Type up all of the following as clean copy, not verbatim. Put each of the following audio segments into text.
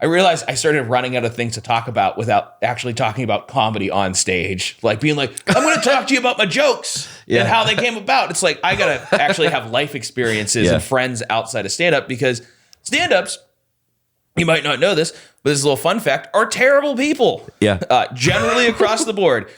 I realized I started running out of things to talk about without actually talking about comedy on stage. Like being like, I'm going to talk to you about my jokes and how they came about. It's like, I got to actually have life experiences and friends outside of stand-up, because stand-ups, you might not know this, but this is a little fun fact, are terrible people. Yeah. Generally across the board.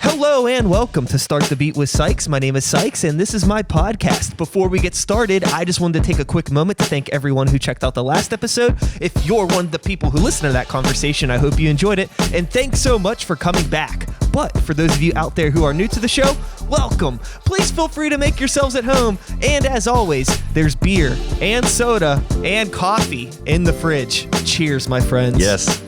Hello and welcome to Start the Beat with Sykes. My name is Sykes and this is my podcast. Before we get started, I just wanted to take a quick moment to thank everyone who checked out the last episode. If you're one of the people who listened to that conversation, I hope you enjoyed it. And thanks so much for coming back. But for those of you out there who are new to the show, welcome. Please feel free to make yourselves at home. And as always, there's beer and soda and coffee in the fridge. Cheers, my friends. Yes.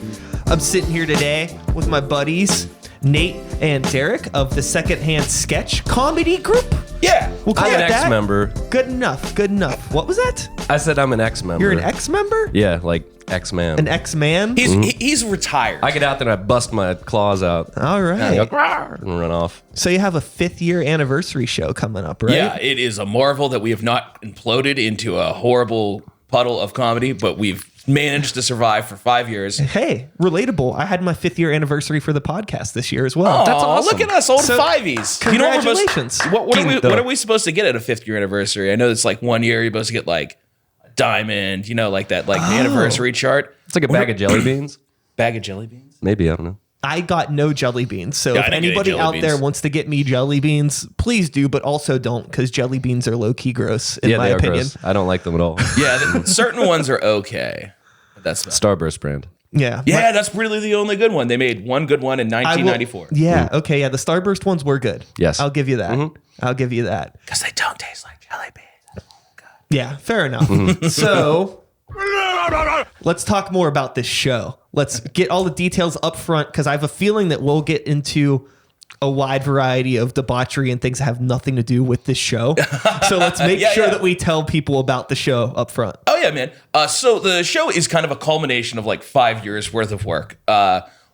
I'm sitting here today with my buddies, Nate and Derek of the Secondhand Sketch Comedy Group. Yeah. We'll call I'm it an that. ex-member. Good enough. Good enough. What was that? I said I'm an ex-member. You're an ex-member? Yeah, like ex-man. An ex-man? He's retired. I get out there and I bust my claws out. All And I right. go, "Rawr," and run off. So you have a 5th year anniversary show coming up, right? Yeah, it is a marvel that we have not imploded into a horrible puddle of comedy, but we've managed to survive for 5 years. Hey, relatable. I had my 5th year anniversary for the podcast this year as well. That's awesome. Look at us, old So, fiveys. congratulations. What are we supposed to get at a 5th year anniversary? I know it's like 1 year you're supposed to get like a diamond, like that, like the anniversary chart. It's like a bag of jelly beans. Bag of jelly beans. Maybe, I don't know. I got no jelly beans. So Yeah, if I didn't get any anybody jelly out beans. there wants to get me jelly beans, please do, but also don't, because jelly beans are low-key gross, in my they are opinion. gross. I don't like them at all. Yeah, certain ones are okay. But that's about Starburst brand. Yeah. Yeah, that's really the only good one. They made one good one in 1994. Yeah. Okay. Yeah. The Starburst ones were good. Yes. I'll give you that. I'll give you that. Because they don't taste like jelly beans. Yeah. Fair enough. So let's talk more about this show. Let's get all the details up front, because I have a feeling that we'll get into a wide variety of debauchery and things that have nothing to do with this show. So let's make sure that we tell people about the show up front. Oh yeah, man. So the show is kind of a culmination of like 5 years worth of work.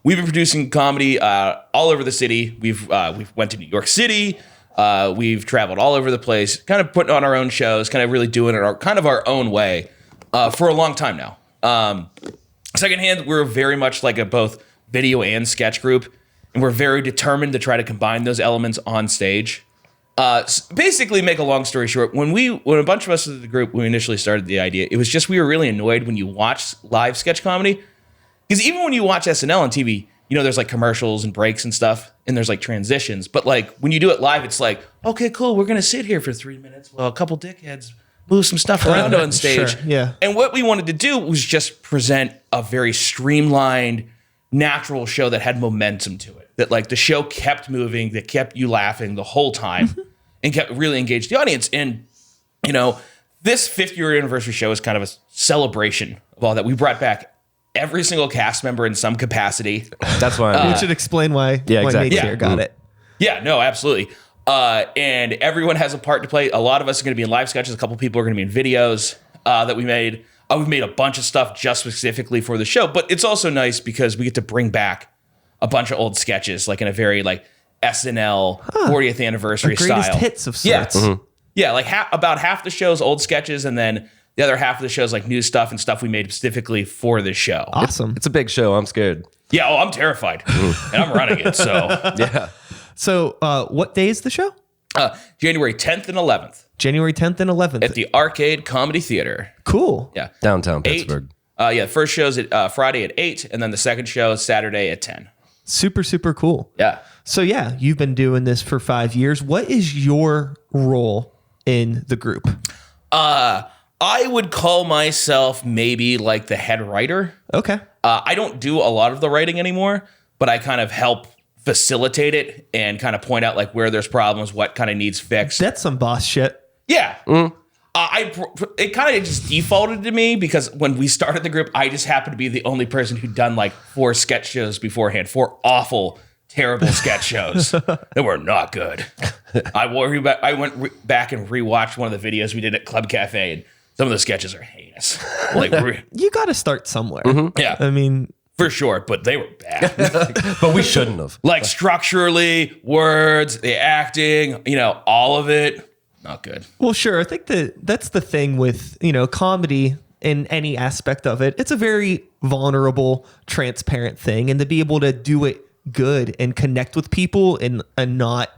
We've been producing comedy all over the city. We've went to New York City. We've traveled all over the place, kind of putting on our own shows, kind of really doing it our own way for a long time now. Secondhand, we're very much like a both video and sketch group, and we're very determined to try to combine those elements on stage. Basically, make a long story short, when a bunch of us in the group, when we initially started the idea, it was just we were really annoyed when you watch live sketch comedy. Because even when you watch SNL on TV, there's like commercials and breaks and stuff, and there's like transitions. But like when you do it live, it's like, okay, cool, we're going to sit here for 3 minutes while a couple dickheads move some stuff around on stage. Sure, yeah. And what we wanted to do was just present a very streamlined, natural show that had momentum to it. That like the show kept moving, that kept you laughing the whole time and kept really engaged the audience. And, this 5th year anniversary show is kind of a celebration of all that. We brought back every single cast member in some capacity. That's why I'm We here. should explain why exactly. Nate's Yeah. here. Got it. Yeah, no, absolutely. And everyone has a part to play. A lot of us are going to be in live sketches. A couple people are going to be in videos that we made. We've made a bunch of stuff just specifically for the show. But it's also nice because we get to bring back a bunch of old sketches, like in a very like SNL 40th anniversary Greatest style. hits of Yeah. sorts. Yeah, like about half the show's old sketches, and then the other half of the show's like new stuff and stuff we made specifically for this show. Awesome. It's a big show. I'm scared. Yeah, I'm terrified. And I'm running it. So Yeah. So what day is the show? January 10th and 11th January 10th and 11th. at the Arcade Comedy Theater. Cool. Yeah. Downtown 8. Pittsburgh. The first show's at Friday at 8, and then the second show is Saturday at 10. Super, super cool. Yeah. So yeah, you've been doing this for 5 years. What is your role in the group? I would call myself maybe like the head writer. Okay. I don't do a lot of the writing anymore, but I kind of help facilitate it and kind of point out like where there's problems, what kind of needs fixed. That's some boss shit. Yeah. It kind of just defaulted to me because when we started the group, I just happened to be the only person who'd done like 4 sketch shows beforehand, 4 awful, terrible sketch shows that were not good. I went back and rewatched one of the videos we did at Club Cafe, and some of the sketches are heinous. You got to start somewhere. Yeah, I mean, for sure, but they were bad. But we shouldn't have. Like structurally, words, the acting, all of it, not good. well, sure. I think that's the thing with, comedy. in any aspect of it, it's a very vulnerable, transparent thing. And to be able to do it good and connect with people in a not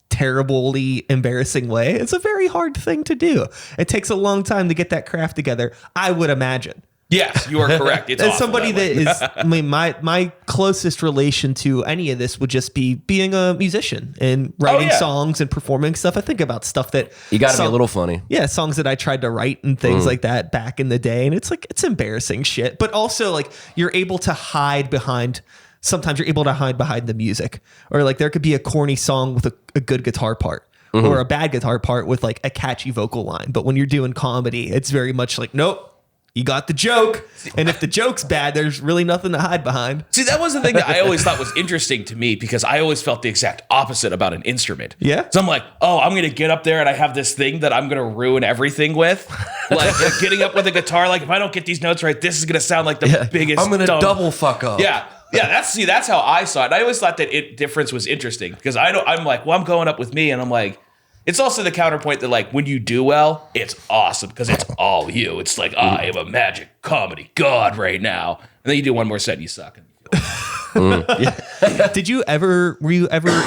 terribly embarrassing way, it's a very hard thing to do. It takes a long time to get that craft together, I would imagine. Yes, you are correct. It's As awful somebody that way. that is, I mean, my closest relation to any of this would just be being a musician and writing songs and performing stuff. I think about stuff that You got to be a little funny. yeah, songs that I tried to write and things like that back in the day. And it's like, it's embarrassing shit, but also like you're able to hide behind, sometimes you're able to hide behind the music, or like there could be a corny song with a good guitar part. Or a bad guitar part with like a catchy vocal line. But when you're doing comedy, it's very much like, nope, you got the joke. And if the joke's bad, there's really nothing to hide behind. See, that was the thing that I always thought was interesting to me, because I always felt the exact opposite about an instrument. Yeah. So I'm like, oh, I'm going to get up there and I have this thing that I'm going to ruin everything with. Like getting up with a guitar, like if I don't get these notes right, this is going to sound like the biggest I'm going to dumb- double fuck up. Yeah. Yeah, that's how I saw it. And I always thought that difference was interesting, because I'm like, well, I'm going up with me, and I'm like, it's also the counterpoint that like when you do well, it's awesome because it's all you. It's like, I am a magic comedy god right now. And then you do one more set and you suck. Were you ever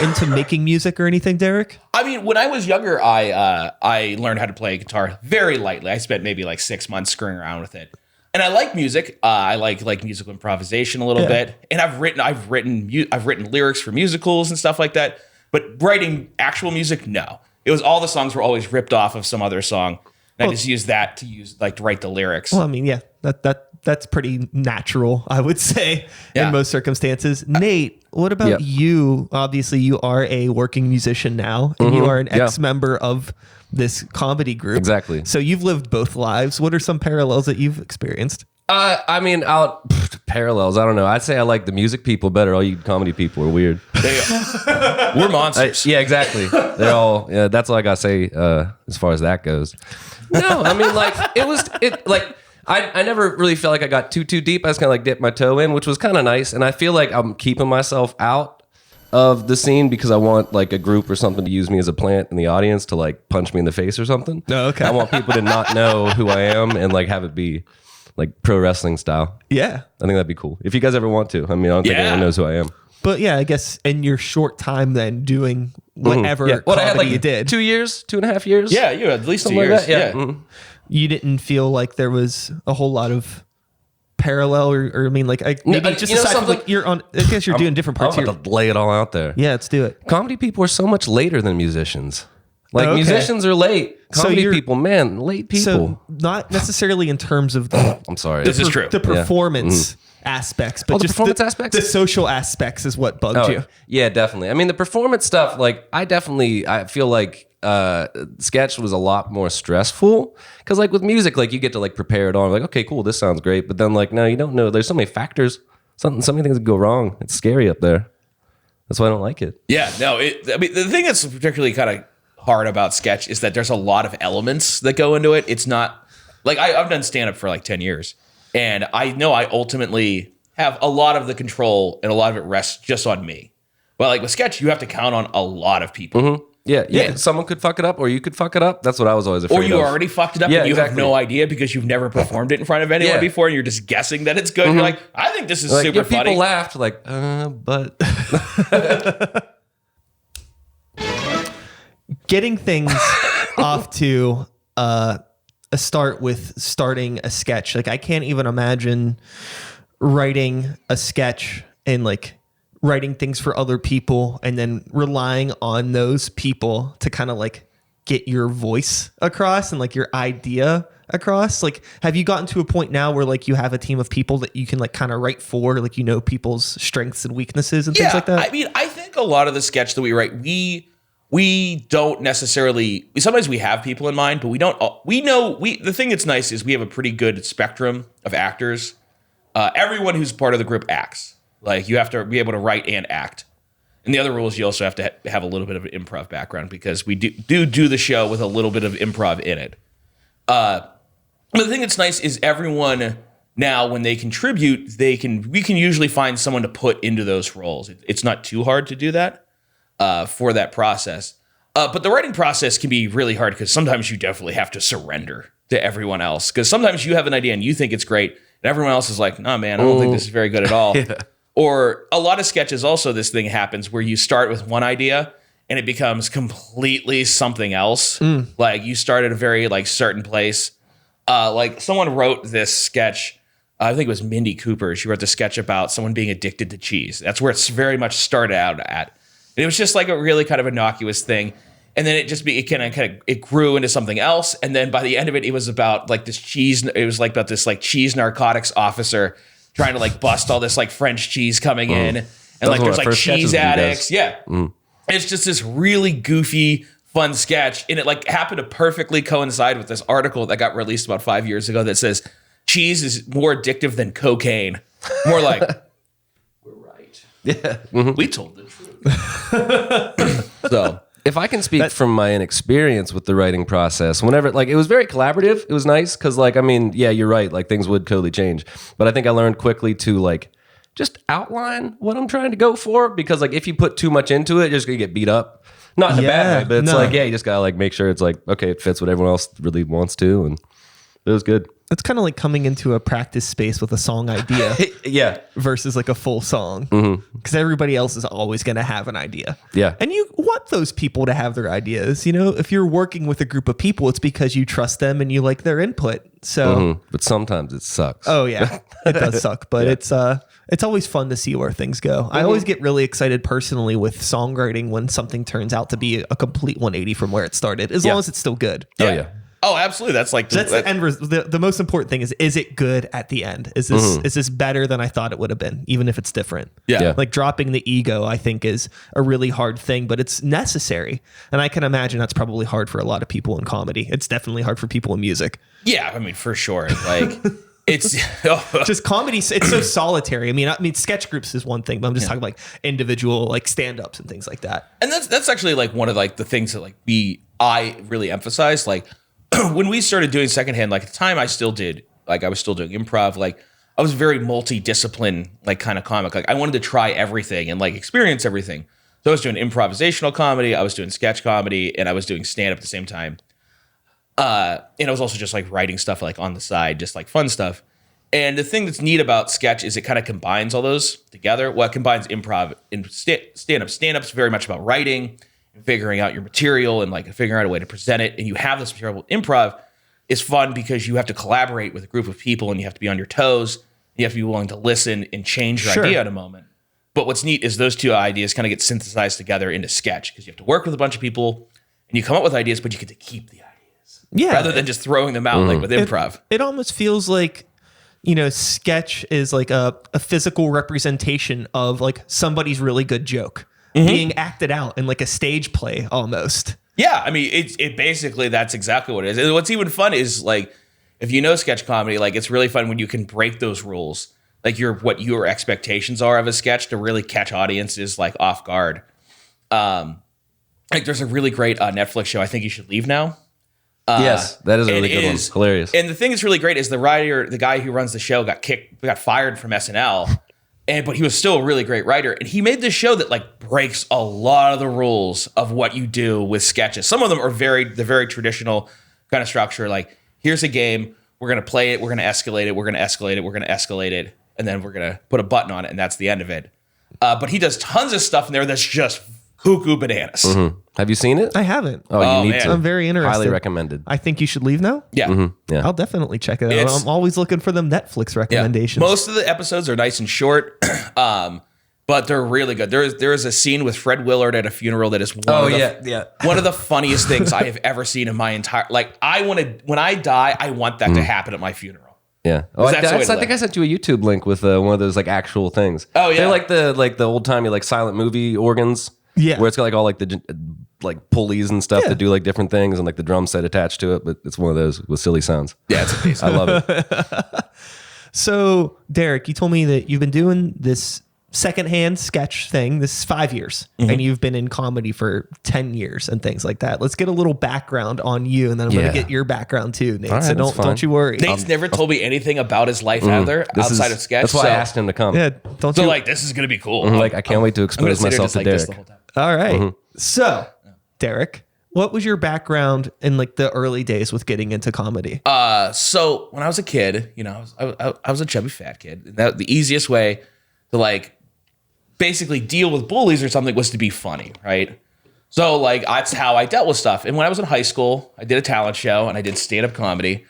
into making music or anything, Derek? I mean, when I was younger, I learned how to play guitar very lightly. I spent maybe like 6 months screwing around with it. And I like music. I like musical improvisation a little bit. And I've written lyrics for musicals and stuff like that. But writing actual music, no. It was all the songs were always ripped off of some other song. And I just used that to write the lyrics. Well, I mean, yeah, that's pretty natural, I would say, Yeah. in most circumstances. Nate, what about Yeah. you? Obviously, you are a working musician now, and you are an ex-member of this comedy group. Exactly. So you've lived both lives. What are some parallels that you've experienced? I mean, parallels. I don't know. I'd say I like the music people better. All you comedy people are weird. We're monsters. Yeah, exactly. They're all. Yeah, that's all I gotta say as far as that goes. No, I mean, like I never really felt like I got too deep. I just kind of like dipped my toe in, which was kind of nice. And I feel like I'm keeping myself out of the scene because I want like a group or something to use me as a plant in the audience to like punch me in the face or something. Oh, okay. I want people to not know who I am and like have it be like pro wrestling style. Yeah. I think that'd be cool. If you guys ever want to. I mean, I don't think anyone knows who I am. But yeah, I guess in your short time then doing whatever What I comedy had like you did, 2 years, 2.5 years. Yeah, you had at least 2 Something like years. that, yeah. Yeah. Mhm. you didn't feel like there was a whole lot of parallel or I mean, like maybe just you know aside from something? like you're on, I guess you're doing different I'm parts here. about to lay it all out there. Yeah, let's do it. Comedy people are so much later than musicians. Like Okay. musicians are late. So Comedy you're- people, man, late people. So not necessarily in terms of the I'm sorry. This is true. the performance aspects, but Oh, the just performance aspects? the social aspects is what bugged you. Yeah, definitely. I mean, the performance stuff, like, I feel like sketch was a lot more stressful because, like, with music, like, you get to like prepare it on, like, okay, cool, this sounds great, but then like, no, you don't know. There's so many factors. So many things that go wrong. It's scary up there. That's why I don't like it. Yeah, no. I mean, the thing that's particularly kind of hard about sketch is that there's a lot of elements that go into it. It's not like I've done stand up for like 10 years, and I know I ultimately have a lot of the control, and a lot of it rests just on me. But like with sketch, you have to count on a lot of people. Yeah. Someone could fuck it up, or you could fuck it up. That's what I was always afraid Or you of. already fucked it up Yeah, and you have exactly. no idea because you've never performed it in front of anyone Yeah. before, and you're just guessing that it's good. You're like, I think this is Like, super yeah, people funny. laughed, like, but Getting things off to a start with starting a sketch. Like I can't even imagine writing a sketch and like writing things for other people and then relying on those people to kind of like get your voice across and like your idea across. Like, have you gotten to a point now where like you have a team of people that you can like kind of write for, like, you know, people's strengths and weaknesses and things like that? I mean, I think a lot of the sketch that we write, we don't necessarily, sometimes we have people in mind, but we don't, the thing that's nice is we have a pretty good spectrum of actors. Everyone who's part of the group acts. Like, you have to be able to write and act. And the other rule is you also have to have a little bit of an improv background, because we do the show with a little bit of improv in it. But the thing that's nice is everyone now, when they contribute, we can usually find someone to put into those roles. It's not too hard to do that for that process. But the writing process can be really hard because sometimes you definitely have to surrender to everyone else. Because sometimes you have an idea and you think it's great, and everyone else is like, "Nah, man, I don't think this is very good at all." Or a lot of sketches also, this thing happens where you start with one idea and it becomes completely something else. Like you start at a very like certain place. Like someone wrote this sketch. I think it was Mindy Cooper. She wrote the sketch about someone being addicted to cheese. That's where it's very much started out at. And it was just like a really kind of innocuous thing. And then it grew into something else. And then by the end of it, it was about like this cheese. It was like about this like cheese narcotics officer trying to like bust all this like French cheese coming in. And like there's like cheese addicts. Yeah. It's just this really goofy, fun sketch. And it like happened to perfectly coincide with this article that got released about 5 years ago that says cheese is more addictive than cocaine. More like, we're right. Yeah. We told the truth. So if I can speak from my inexperience with the writing process, whenever, like, it was very collaborative. It was nice because, like, I mean, yeah, you're right. Like, things would totally change. But I think I learned quickly to, like, just outline what I'm trying to go for. Because, like, if you put too much into it, you're just going to get beat up. Not in a bad way, but it's like, yeah, you just got to, like, make sure it's, like, okay, it fits what everyone else really wants to. And it was good. It's kind of like coming into a practice space with a song idea. Yeah. Versus like a full song. Because everybody else is always going to have an idea. Yeah. And you want those people to have their ideas. You know, if you're working with a group of people, it's because you trust them and you like their input. So, but sometimes it sucks. Oh yeah, it does suck, but it's always fun to see where things go. I always get really excited personally with songwriting when something turns out to be a complete 180 from where it started, as long as it's still good. Oh yeah. Oh, absolutely. That's like the end. The most important thing is it good at the end? Is this better than I thought it would have been, even if it's different? Yeah. Like dropping the ego, I think, is a really hard thing, but it's necessary. And I can imagine that's probably hard for a lot of people in comedy. It's definitely hard for people in music. Yeah, I mean, for sure. Like it's just comedy. It's so solitary. I mean, sketch groups is one thing, but I'm just talking like individual like stand-ups and things like that. And that's actually like one of like the things that like I really emphasize. Like when we started doing Secondhand, like at the time I was still doing improv. Like I was very multi-discipline, like kind of comic. Like I wanted to try everything and like experience everything. So I was doing improvisational comedy, I was doing sketch comedy, and I was doing stand-up at the same time. And I was also just like writing stuff like on the side, just like fun stuff. And the thing that's neat about sketch is it kind of combines all those together. Well, it combines improv and stand-up. Stand-up's very much about writing and figuring out your material and like figuring out a way to present it. And you have this material. Improv is fun because you have to collaborate with a group of people and you have to be on your toes. You have to be willing to listen and change your idea in a moment. But what's neat is those two ideas kind of get synthesized together into sketch because you have to work with a bunch of people and you come up with ideas, but you get to keep the ideas. Yeah. Rather than just throwing them out like with improv. It almost feels like, sketch is like a physical representation of like somebody's really good joke being acted out in like a stage play almost. Yeah, I mean, it basically, that's exactly what it is. And what's even fun is like, if you know sketch comedy, like it's really fun when you can break those rules, like what your expectations are of a sketch to really catch audiences like off guard. Like there's a really great Netflix show, I Think You Should Leave Now. Yes, that is a really good one. Hilarious. And the thing that's really great is the guy who runs the show got fired from SNL. But he was still a really great writer. And he made this show that like breaks a lot of the rules of what you do with sketches. Some of them are the very traditional kind of structure. Like, here's a game. We're going to play it. We're going to escalate it. We're going to escalate it. We're going to escalate it. And then we're going to put a button on it. And that's the end of it. But he does tons of stuff in there that's just cuckoo bananas. Have you seen it? I haven't. Oh, you need to. I'm very interested. Highly recommended. I Think You Should Leave Now? Yeah. Yeah. I'll definitely check it out. I'm always looking for them Netflix recommendations. Most of the episodes are nice and short, but they're really good. There is a scene with Fred Willard at a funeral that is one of the funniest things I have ever seen in my entire, like when I die, I want that to happen at my funeral. Yeah. Oh, I think I sent you a YouTube link with one of those like actual things. Oh yeah. They're like the old timey like silent movie organs. Yeah. Where it's got like all like the like pulleys and stuff that do like different things and like the drum set attached to it, but it's one of those with silly sounds. Yeah, it's amazing. I love it. So, Derek, you told me that you've been doing this secondhand sketch thing. This is 5 years, and you've been in comedy for 10 years and things like that. Let's get a little background on you, and then I'm going to get your background too, Nate. Right, so don't you worry. Nate's never told me anything about his life outside of sketch. That's why I asked him to come. Yeah, like, this is going to be cool. Like, I can't wait to expose myself to Derek. All right. So, Derek, what was your background in like the early days with getting into comedy? So when I was a kid, you know, I was a chubby fat kid. That the easiest way to like basically deal with bullies or something was to be funny, right? So like that's how I dealt with stuff. And when I was in high school, I did a talent show and I did stand-up comedy,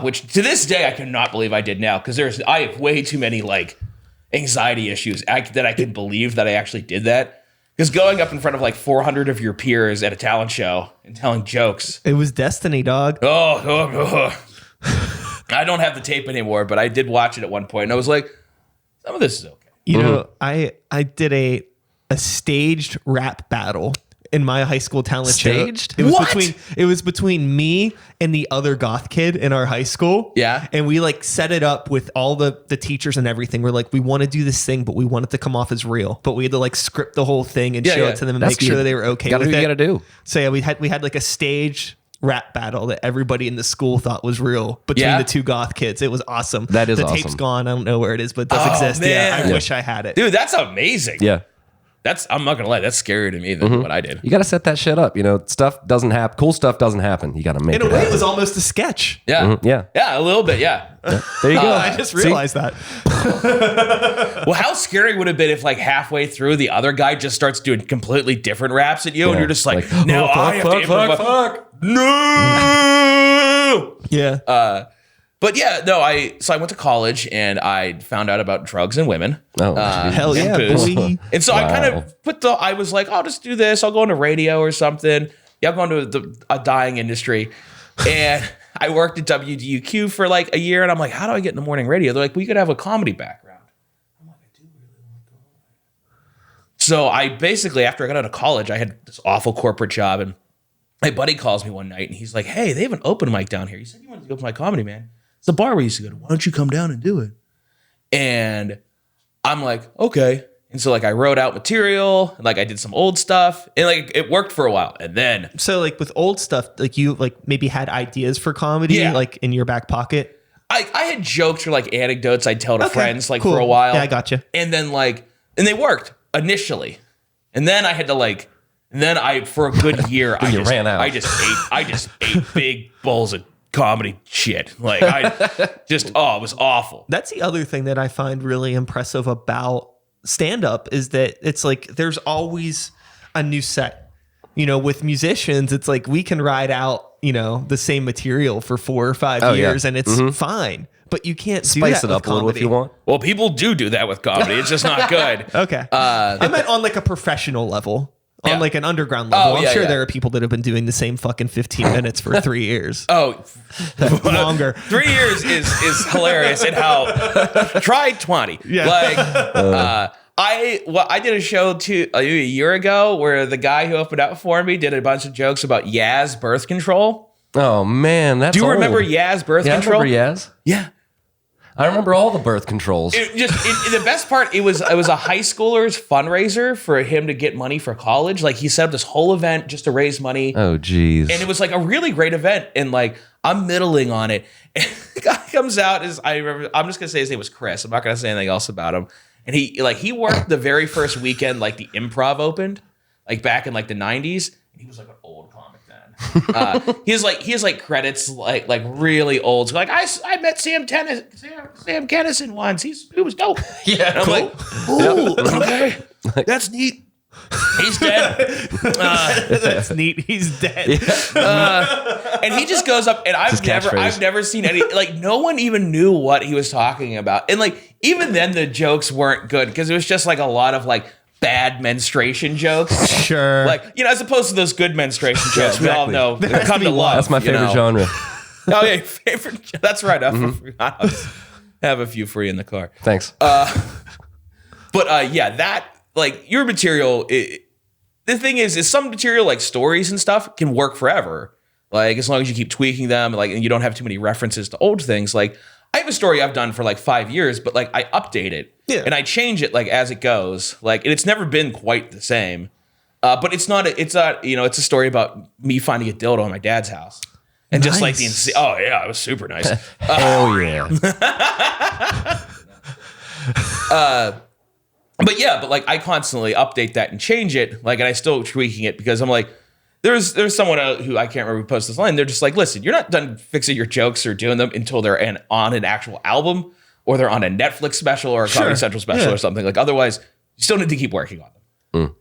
which to this day I cannot believe I did now because I have way too many like anxiety issues that I can believe that I actually did that. Because going up in front of like 400 of your peers at a talent show and telling jokes. It was destiny, dog. Oh. I don't have the tape anymore, but I did watch it at one point, and I was like, some of this is okay. You know, I did a staged rap battle in my high school talent Staged? show. What? It was between me and the other goth kid in our high school. Yeah. And we like set it up with all the teachers and everything. We're like, we want to do this thing, but we want it to come off as real. But we had to like script the whole thing and show it to them and That's make sure good. that they were okay Gotta with do it. what you gotta do. So yeah, we had like a stage rap battle that everybody in the school thought was real between the two goth kids. It was awesome. That is the awesome. tape's gone. I don't know where it is, but it does exist. man. Yeah, I wish I had it. Dude, that's amazing. Yeah. I'm not gonna lie, that's scarier to me than what I did. You got to set that shit up. You know, stuff doesn't happen. Cool stuff doesn't happen. You got to make In it a way, happen. it was almost a sketch. Yeah. Yeah. Yeah, a little bit, yeah. There you go. I just realized that. Well, how scary would it have been if like halfway through the other guy just starts doing completely different raps at you and you're just like now oh, I have to improvise. No. Yeah. But yeah, no, I went to college and I found out about drugs and women. Oh, Hell and yeah, booze. boy. And so I kind Wow. of I was like, I'll just do this. I'll go into radio or something. Yeah, I'll go into a dying industry. And I worked at WDUQ for like a year and I'm like, how do I get in the morning radio? They're like, we could have a comedy background. I'm like, I do really want to go. So I basically, after I got out of college, I had this awful corporate job and my buddy calls me one night and he's like, hey, they have an open mic down here. He said, you wanted to go to my comedy, man. It's a bar we used to go to. Why don't you come down and do it? And I'm like, okay. And so like I wrote out material and like I did some old stuff and like it worked for a while. And then So like with old stuff, like you like maybe had ideas for comedy Yeah. like in your back pocket. I had jokes or like anecdotes I'd tell to Okay, friends like cool. for a while. Yeah, I gotcha. And then like, and they worked initially. And then I had to like, and then for a good year, I ran out. I just ate big bowls of comedy shit. Like it was awful. That's the other thing that I find really impressive about stand up is that it's like there's always a new set. You know, with musicians, it's like we can ride out, you know, the same material for 4 or 5 Oh, yeah. years and it's fine. But you can't do Spice that it with up a little if comedy. you want. Well, people do that with comedy. It's just not good. Okay. I meant on like a professional level. On Yeah. like an underground level. Oh, I'm yeah, sure yeah. there are people that have been doing the same fucking 15 minutes for 3 years. Oh, Longer. 3 years is hilarious and how try 20. Yeah. Like I did a show a year ago where the guy who opened up for me did a bunch of jokes about Yaz birth control. Oh, man. That's Do you old. remember Yaz birth Yeah, control? I remember Yaz. Yeah. I remember all the birth controls. The best part, it was a high schooler's fundraiser for him to get money for college. Like he set up this whole event just to raise money. Oh, geez. And it was like a really great event. And like, I'm middling on it. And the guy comes out I'm just gonna say his name was Chris. I'm not gonna say anything else about him. And he worked the very first weekend, like the Improv opened, like back in like the 90s. And he was like an old comic then. He has like credits like really old. So like I met Sam Kennison once. He was dope. Yeah, And I'm like, ooh, okay. That's neat. He's dead. That's neat. He's dead. And he just goes up, and His catchphrase. I've never seen any, like, no one even knew what he was talking about. And like, even then the jokes weren't good because it was just like a lot of like bad menstruation jokes. Sure. Like, you know, as opposed to those good menstruation jokes we all exactly. know There has come to to be love. That's my you favorite know? genre. Oh yeah, favorite. That's right. I have a few for you in the car. Thanks. But yeah, that like your material. The thing is some material like stories and stuff can work forever. Like as long as you keep tweaking them, like and you don't have too many references to old things. Like I have a story I've done for like 5 years, but like I update it and I change it like as it goes. Like and it's never been quite the same. But it's not. It's a story about me finding a dildo in my dad's house. And just like Nice. oh yeah, it was super nice. Hell yeah. But like I constantly update that and change it. Like, and I still tweaking it because I'm like, there's someone who I can't remember who posted this line. They're just like, listen, you're not done fixing your jokes or doing them until they're on an actual album or they're on a Netflix special or a Comedy Central special or something. Like otherwise, you still need to keep working on them.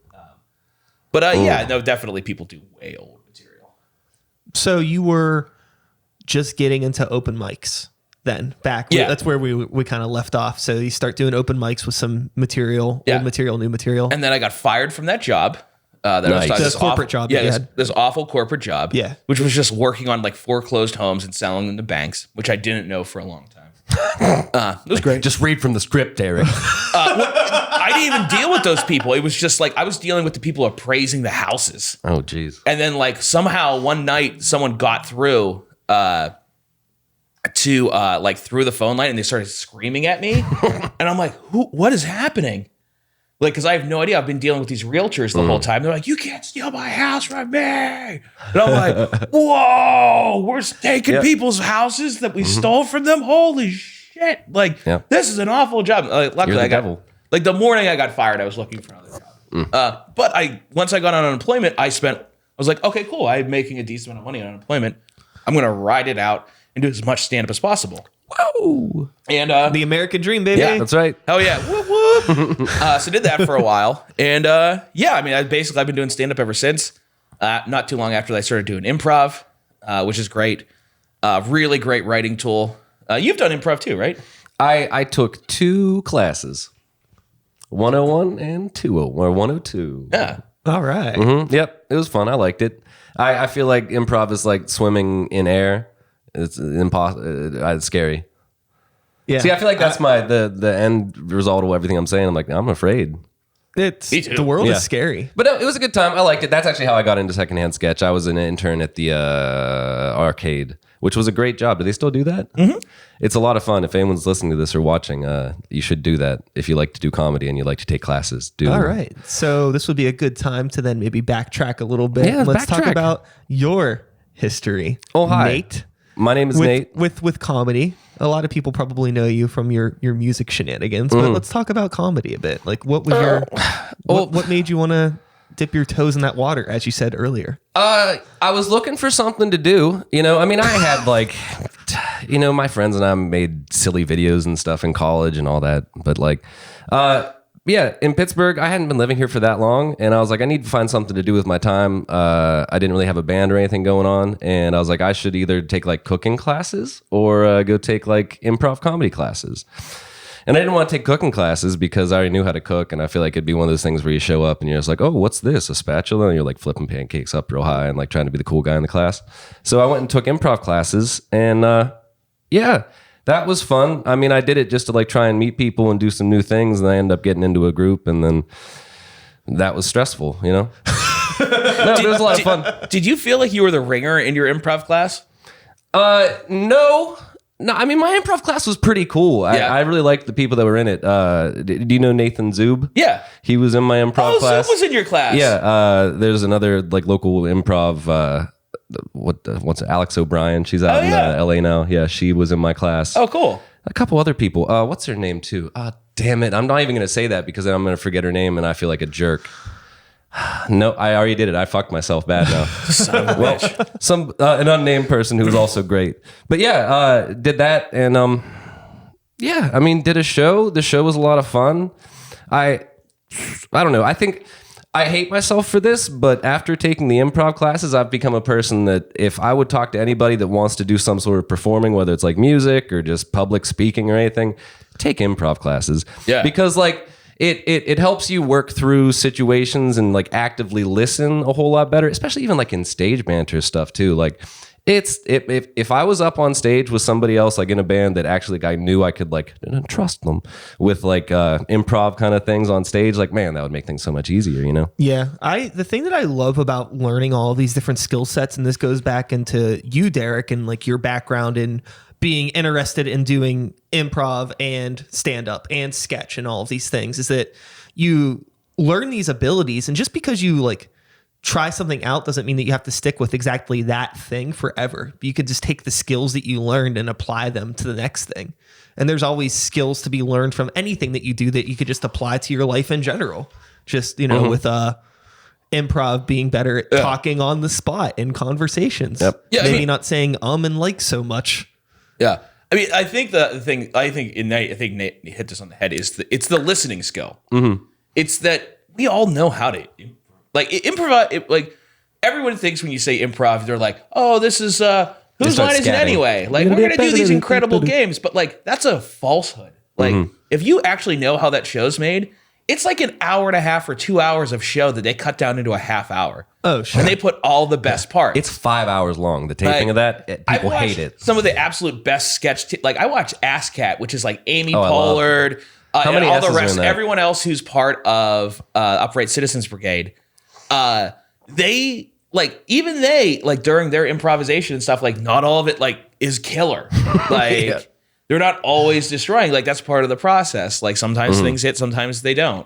Yeah, no, definitely people do way old material. So you were just getting into open mics then back. Yeah. That's where we kind of left off. So you start doing open mics with some material, old material, new material. And then I got fired from that job. The corporate job that you had. This awful corporate job. Yeah. Which was just working on like foreclosed homes and selling them to banks, which I didn't know for a long time. It was great. Just read from the script, Eric. I didn't even deal with those people. It was just like I was dealing with the people appraising the houses. Oh, geez. And then like somehow one night someone got through to through the phone line and they started screaming at me. And I'm like, what is happening? Like, because I have no idea. I've been dealing with these realtors the whole time. They're like, you can't steal my house from me. And I'm like, whoa, we're taking people's houses that we stole from them. Holy shit. Like, this is an awful job. Luckily, I got, like the morning I got fired, I was looking for another job. But once I got on unemployment, I was like, okay, cool. I'm making a decent amount of money on unemployment. I'm going to ride it out and do as much stand-up as possible. Whoa. And the American dream, baby. Yeah, That's right. Hell yeah. Whoop, whoop. So did that for a while. And I've been doing stand-up ever since. Not too long after that, I started doing improv, which is great. Really great writing tool. You've done improv too, right? I took 2 classes, 101 and 201 or 102. Yeah. All right. Mm-hmm. Yep, it was fun. I liked it. I feel like improv is like swimming in air. It's impossible. It's scary. Yeah. See, I feel like that's the end result of everything I'm saying. I'm like, I'm afraid. Me too. The world Yeah. is scary. But no, it was a good time. I liked it. That's actually how I got into Secondhand Sketch. I was an intern at the arcade, which was a great job. Do they still do that? Mm-hmm. It's a lot of fun. If anyone's listening to this or watching, you should do that. If you like to do comedy and you like to take classes, do All right. So this would be a good time to then maybe backtrack a little bit. Yeah, Let's talk backtrack. about your history. Oh, hi. Nate. My name is Nate. With comedy. A lot of people probably know you from your music shenanigans, but let's talk about comedy a bit. Like what was what made you want to dip your toes in that water, as you said earlier? I was looking for something to do. I mean, I had like, my friends and I made silly videos and stuff in college and all that. But like, in Pittsburgh, I hadn't been living here for that long. And I was like, I need to find something to do with my time. I didn't really have a band or anything going on. And I was like, I should either take like cooking classes or go take like improv comedy classes. And I didn't want to take cooking classes because I already knew how to cook. And I feel like it'd be one of those things where you show up and you're just like, oh, what's this? A spatula? And you're like flipping pancakes up real high and like trying to be the cool guy in the class. So I went and took improv classes and that was fun. I mean, I did it just to like try and meet people and do some new things. And I ended up getting into a group and then that was stressful, No, it was a lot of fun. Did you feel like you were the ringer in your improv class? No, I mean, my improv class was pretty cool. I really liked the people that were in it. Do you know Nathan Zub? Yeah. He was in my improv class. Zub was in your class. Yeah. There's another like local improv, what's it? Alex O'Brien. She's out in LA now. Yeah, she was in my class. Oh, cool. A couple other people. What's her name too? Damn it. I'm not even going to say that because then I'm going to forget her name and I feel like a jerk. No, I already did it. I fucked myself bad now. Son of a bitch. An unnamed person who was also great. But did that and I mean, did a show. The show was a lot of fun. I don't know. I think I hate myself for this, but after taking the improv classes, I've become a person that if I would talk to anybody that wants to do some sort of performing, whether it's like music or just public speaking or anything, take improv classes. Yeah. Because like it helps you work through situations and like actively listen a whole lot better, especially even like in stage banter stuff too. Like if I was up on stage with somebody else, like in a band that actually I knew I could like trust them with like improv kind of things on stage, like, man, that would make things so much easier, Yeah. The thing that I love about learning all of these different skill sets, and this goes back into you, Derek, and like your background in being interested in doing improv and stand-up and sketch and all of these things, is that you learn these abilities, and just because you like try something out doesn't mean that you have to stick with exactly that thing forever. You could just take the skills that you learned and apply them to the next thing. And there's always skills to be learned from anything that you do that you could just apply to your life in general. Just, with improv being better at talking on the spot in conversations. Yep. Yeah, Maybe not saying and like so much. Yeah. I mean, I think Nate hit this on the head is it's the listening skill. Mm-hmm. It's that we all know how to improvise. Like everyone thinks when you say improv, they're like, oh, this is whose line is it anyway? Like we're gonna do these incredible games, but like that's a falsehood. Like if you actually know how that show's made, it's like an hour and a half or 2 hours of show that they cut down into a half hour. Oh, sure. And they put all the best parts. It's 5 hours long. The taping of that, people hate it. Some of the absolute best sketch. Like I watch Ass Cat, which is like Amy Pollard, How many and all S's the are rest. in that? Everyone else who's part of Upright Citizens Brigade. They during their improvisation and stuff. Like not all of it like is killer. Like. They're not always destroying. Like that's part of the process. Like sometimes things hit, sometimes they don't.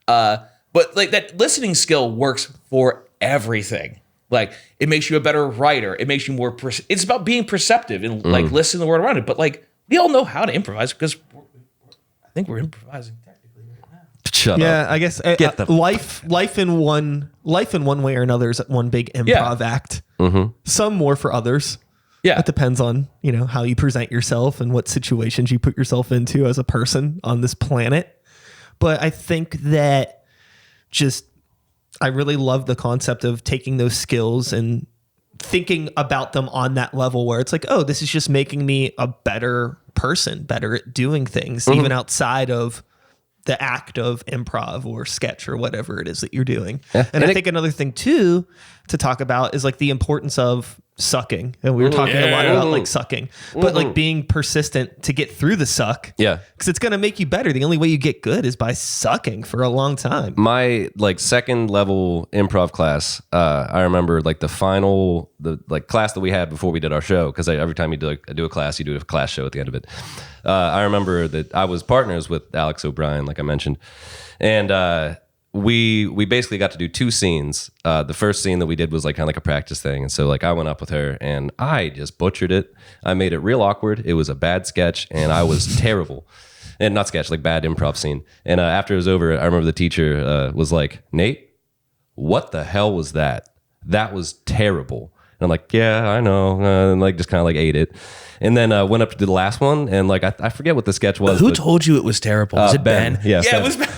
But like that listening skill works for everything. Like it makes you a better writer. It makes you more. It's about being perceptive and like listening to the world around it. But like we all know how to improvise because I think we're improvising technically right now. Shut Yeah, up. I guess life in one way or another is one big improv act. Some more for others. Yeah. It depends on, how you present yourself and what situations you put yourself into as a person on this planet. But I think that I really love the concept of taking those skills and thinking about them on that level where it's like, oh, this is just making me a better person, better at doing things, even outside of the act of improv or sketch or whatever it is that you're doing. Yeah. And I think another thing too to talk about is like the importance of sucking. And we were talking a lot about like sucking, but like being persistent to get through the suck. Yeah. Because it's going to make you better. The only way you get good is by sucking for a long time. My like second level improv class, I remember like the class that we had before we did our show, because every time you do a class, you do a class show at the end of it. I remember that I was partners with Alex O'Brien, like I mentioned, and we basically got to do 2 scenes. The first scene that we did was like kind of like a practice thing, and so like I went up with her and I just butchered it. I made it real awkward. It was a bad sketch, and I was terrible. And not sketch, like bad improv scene. And after it was over, I remember the teacher was like, "Nate, what the hell was that? That was terrible." And I'm like, "Yeah, I know," and like just kind of like ate it. And then went up to do the last one, and like I forget what the sketch was. Who told you it was terrible? Was it Ben? Yeah, it was Ben.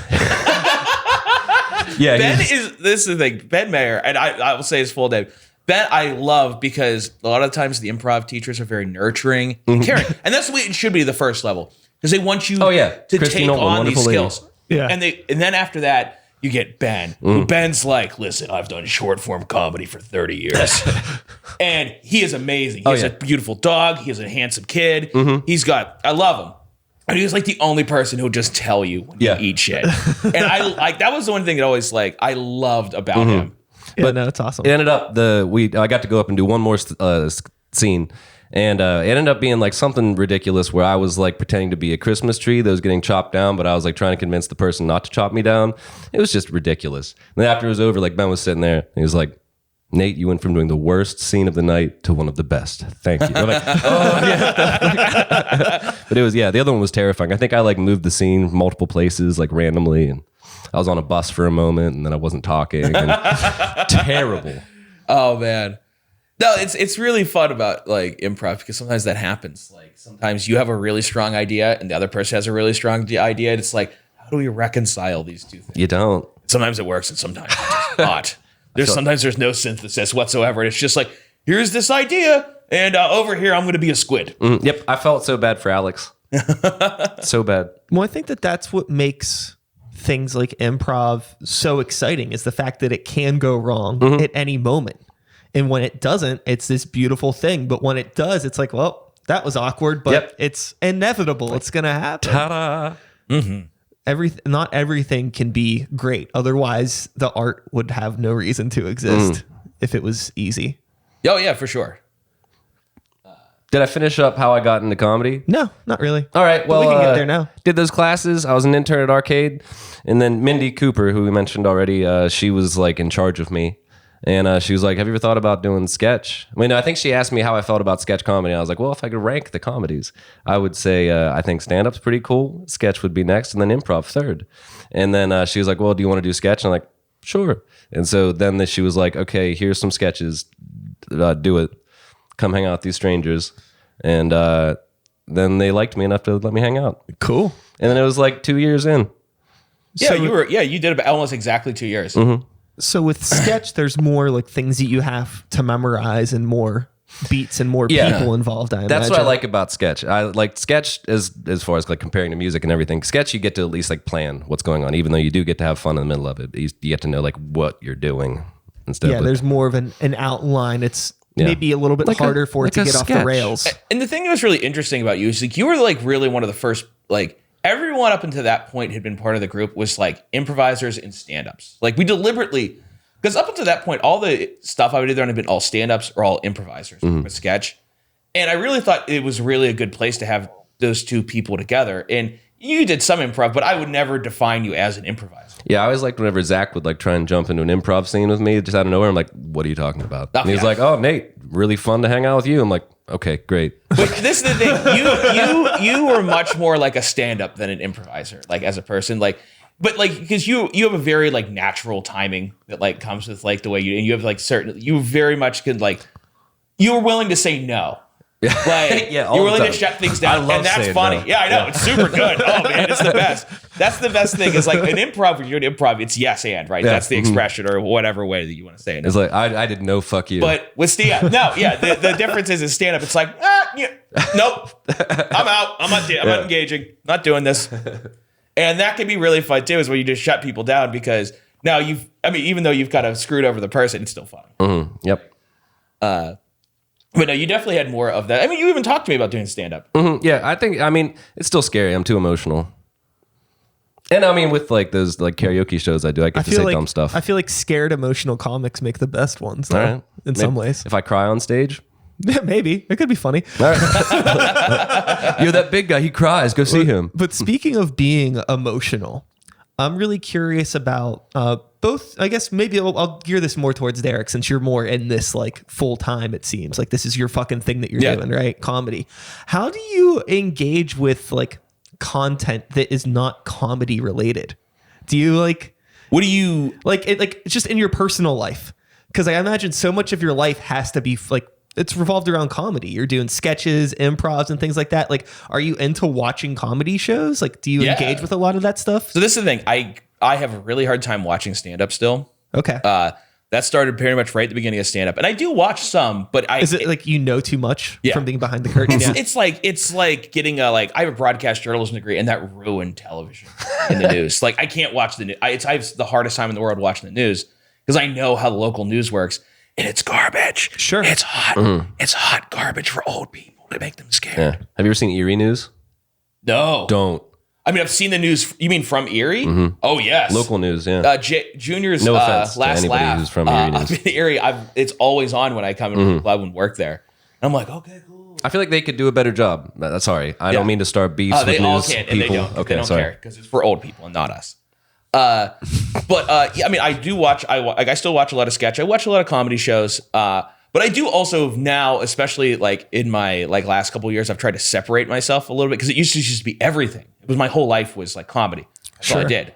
Yeah, this is the thing. Ben Mayer, and I will say his full name. Ben, I love because a lot of times the improv teachers are very nurturing and caring, and that's the way it should be the first level because they want you to Christy take Nolan, on these wonderful skills. Yeah. and then after that you get Ben. Who Ben's like, listen, I've done short form comedy for 30 years, and he is amazing. He has a beautiful dog. He has a handsome kid. I love him. And he was like the only person who would just tell you when you eat shit. And I like that was the one thing that always like I loved about him. Yeah, no, it's awesome. It ended up I got to go up and do one more scene, and it ended up being like something ridiculous where I was like pretending to be a Christmas tree that was getting chopped down, but I was like trying to convince the person not to chop me down. It was just ridiculous. And then after it was over, like Ben was sitting there, and he was like, "Nate, you went from doing the worst scene of the night to one of the best. Thank you." I'm like, oh yeah. But it was the other one was terrifying. I think I like moved the scene multiple places like randomly, and I was on a bus for a moment, and then I wasn't talking. And terrible. Oh man. No, it's really fun about like improv because sometimes that happens. Like sometimes you have a really strong idea and the other person has a really strong idea. And it's like, how do we reconcile these two things? You don't. Sometimes it works and sometimes it does not. Sometimes there's no synthesis whatsoever. And it's just like, here's this idea, and over here I'm going to be a squid. Yep, I felt so bad for Alex. So bad. Well, I think that's what makes things like improv so exciting is the fact that it can go wrong at any moment. And when it doesn't, it's this beautiful thing. But when it does, it's like, well, that was awkward, but it's inevitable. It's going to happen. Ta-da. Not everything can be great. Otherwise, the art would have no reason to exist if it was easy. Oh, yeah, for sure. Did I finish up how I got into comedy? No, not really. All right, well, but we can get there now. Did those classes. I was an intern at Arcade. And then Mindy Cooper, who we mentioned already, she was like in charge of me. And she was like, "Have you ever thought about doing sketch?" I mean, I think she asked me how I felt about sketch comedy. I was like, well, if I could rank the comedies, I would say I think stand-up's pretty cool. Sketch would be next, and then improv third. And then she was like, "Well, do you want to do sketch?" And I'm like, sure. And so then she was like, okay, here's some sketches. Do it. Come hang out with these strangers. And then they liked me enough to let me hang out. Cool. And then it was like 2 years in. Yeah, So- you did about almost exactly 2 years. So with sketch, there's more like things that you have to memorize and more beats and more Yeah. people involved. I That's what I imagine. like about sketch. I like sketch as far as like comparing to music and everything. Sketch, you get to at least like plan what's going on, even though you do get to have fun in the middle of it. You get to know like what you're doing instead Yeah, of there's more of an outline. It's maybe a little bit Like harder for it to like a get off the sketch. rails. And the thing that was really interesting about you is like you were like really one of the first, like everyone up until that point had been part of the group was like improvisers and stand-ups. Like we deliberately, because up until that point, all the stuff I would either have been all stand-ups or all improvisers with sketch. And I really thought it was really a good place to have those two people together. And you did some improv, but I would never define you as an improviser. Yeah, I always liked whenever Zach would like try and jump into an improv scene with me just out of nowhere. I'm like, what are you talking about? And he's yeah. like, oh, Nate, really fun to hang out with you. I'm like, okay, great. But this is the thing. You were much more like a stand-up than an improviser, like as a person. Like, but like because you have a very like natural timing that like comes with like the way you have like you very much could like you were willing to say no. Like Yeah, all you're the willing to time. shut things down, I love and that's saying funny. no. Yeah, I know it's super good. Oh man, it's the best. That's the best thing. Is like an improv. When you're an improv, it's yes and right. Yeah. That's the expression or whatever way that you want to say it. It's like, I did no fuck you. But with stand, no, yeah, the difference is in stand up. It's like, nope, I'm out. I'm not engaging. Not doing this. And that can be really fun too. Is when you just shut people down because now even though you've kind of screwed over the person, it's still fun. Yep. But no, you definitely had more of that. I mean, you even talked to me about doing stand up. Yeah, I mean, it's still scary. I'm too emotional. And I mean, with like those like karaoke shows I do, I get to say dumb stuff. I feel like scared emotional comics make the best ones, though, All right. in some ways. If I cry on stage, Yeah, maybe. It could be funny. all right. You're that big guy. He cries. Go see him. But speaking of being emotional, I'm really curious about both. I guess maybe I'll gear this more towards Derek since you're more in this like full time. It seems like this is your fucking thing that you're doing, right? Comedy. How do you engage with like content that is not comedy related? Do you like? What do you Like it, like just in your personal life? Because I imagine so much of your life has to be like it's revolved around comedy. You're doing sketches, improvs, and things like that. Like, are you into watching comedy shows? Like, do you engage with a lot of that stuff? So this is the thing. I have a really hard time watching stand up still. Okay. That started pretty much right at the beginning of stand up, and I do watch some, but Is it like you know too much Yeah. from being behind the curtain? Yeah. It's like getting a I have a broadcast journalism degree, and that ruined television in the news. Like I can't watch the news. I have the hardest time in the world watching the news because I know how the local news works, and it's garbage. Sure. It's hot. It's hot garbage for old people to make them scared. Yeah. Have you ever seen Erie News? No, Don't. I mean, I've seen the news. You mean from Erie? Oh yes, Local news, yeah. Junior's No offense to last anybody laugh. who's from Erie News. I'm in Erie. It's always on when I come into the club and work there. And I'm like, okay, cool. I feel like they could do a better job. Sorry. I don't mean to start beefs They with all news can, people. and they don't. Okay, They don't sorry. care because it's for old people and not us. Yeah, I mean, I do watch. I still watch a lot of sketch. I watch a lot of comedy shows. But I do also now, especially like in my like last couple of years, I've tried to separate myself a little bit because it used to just be everything. It was my whole life was like comedy. That's all I did.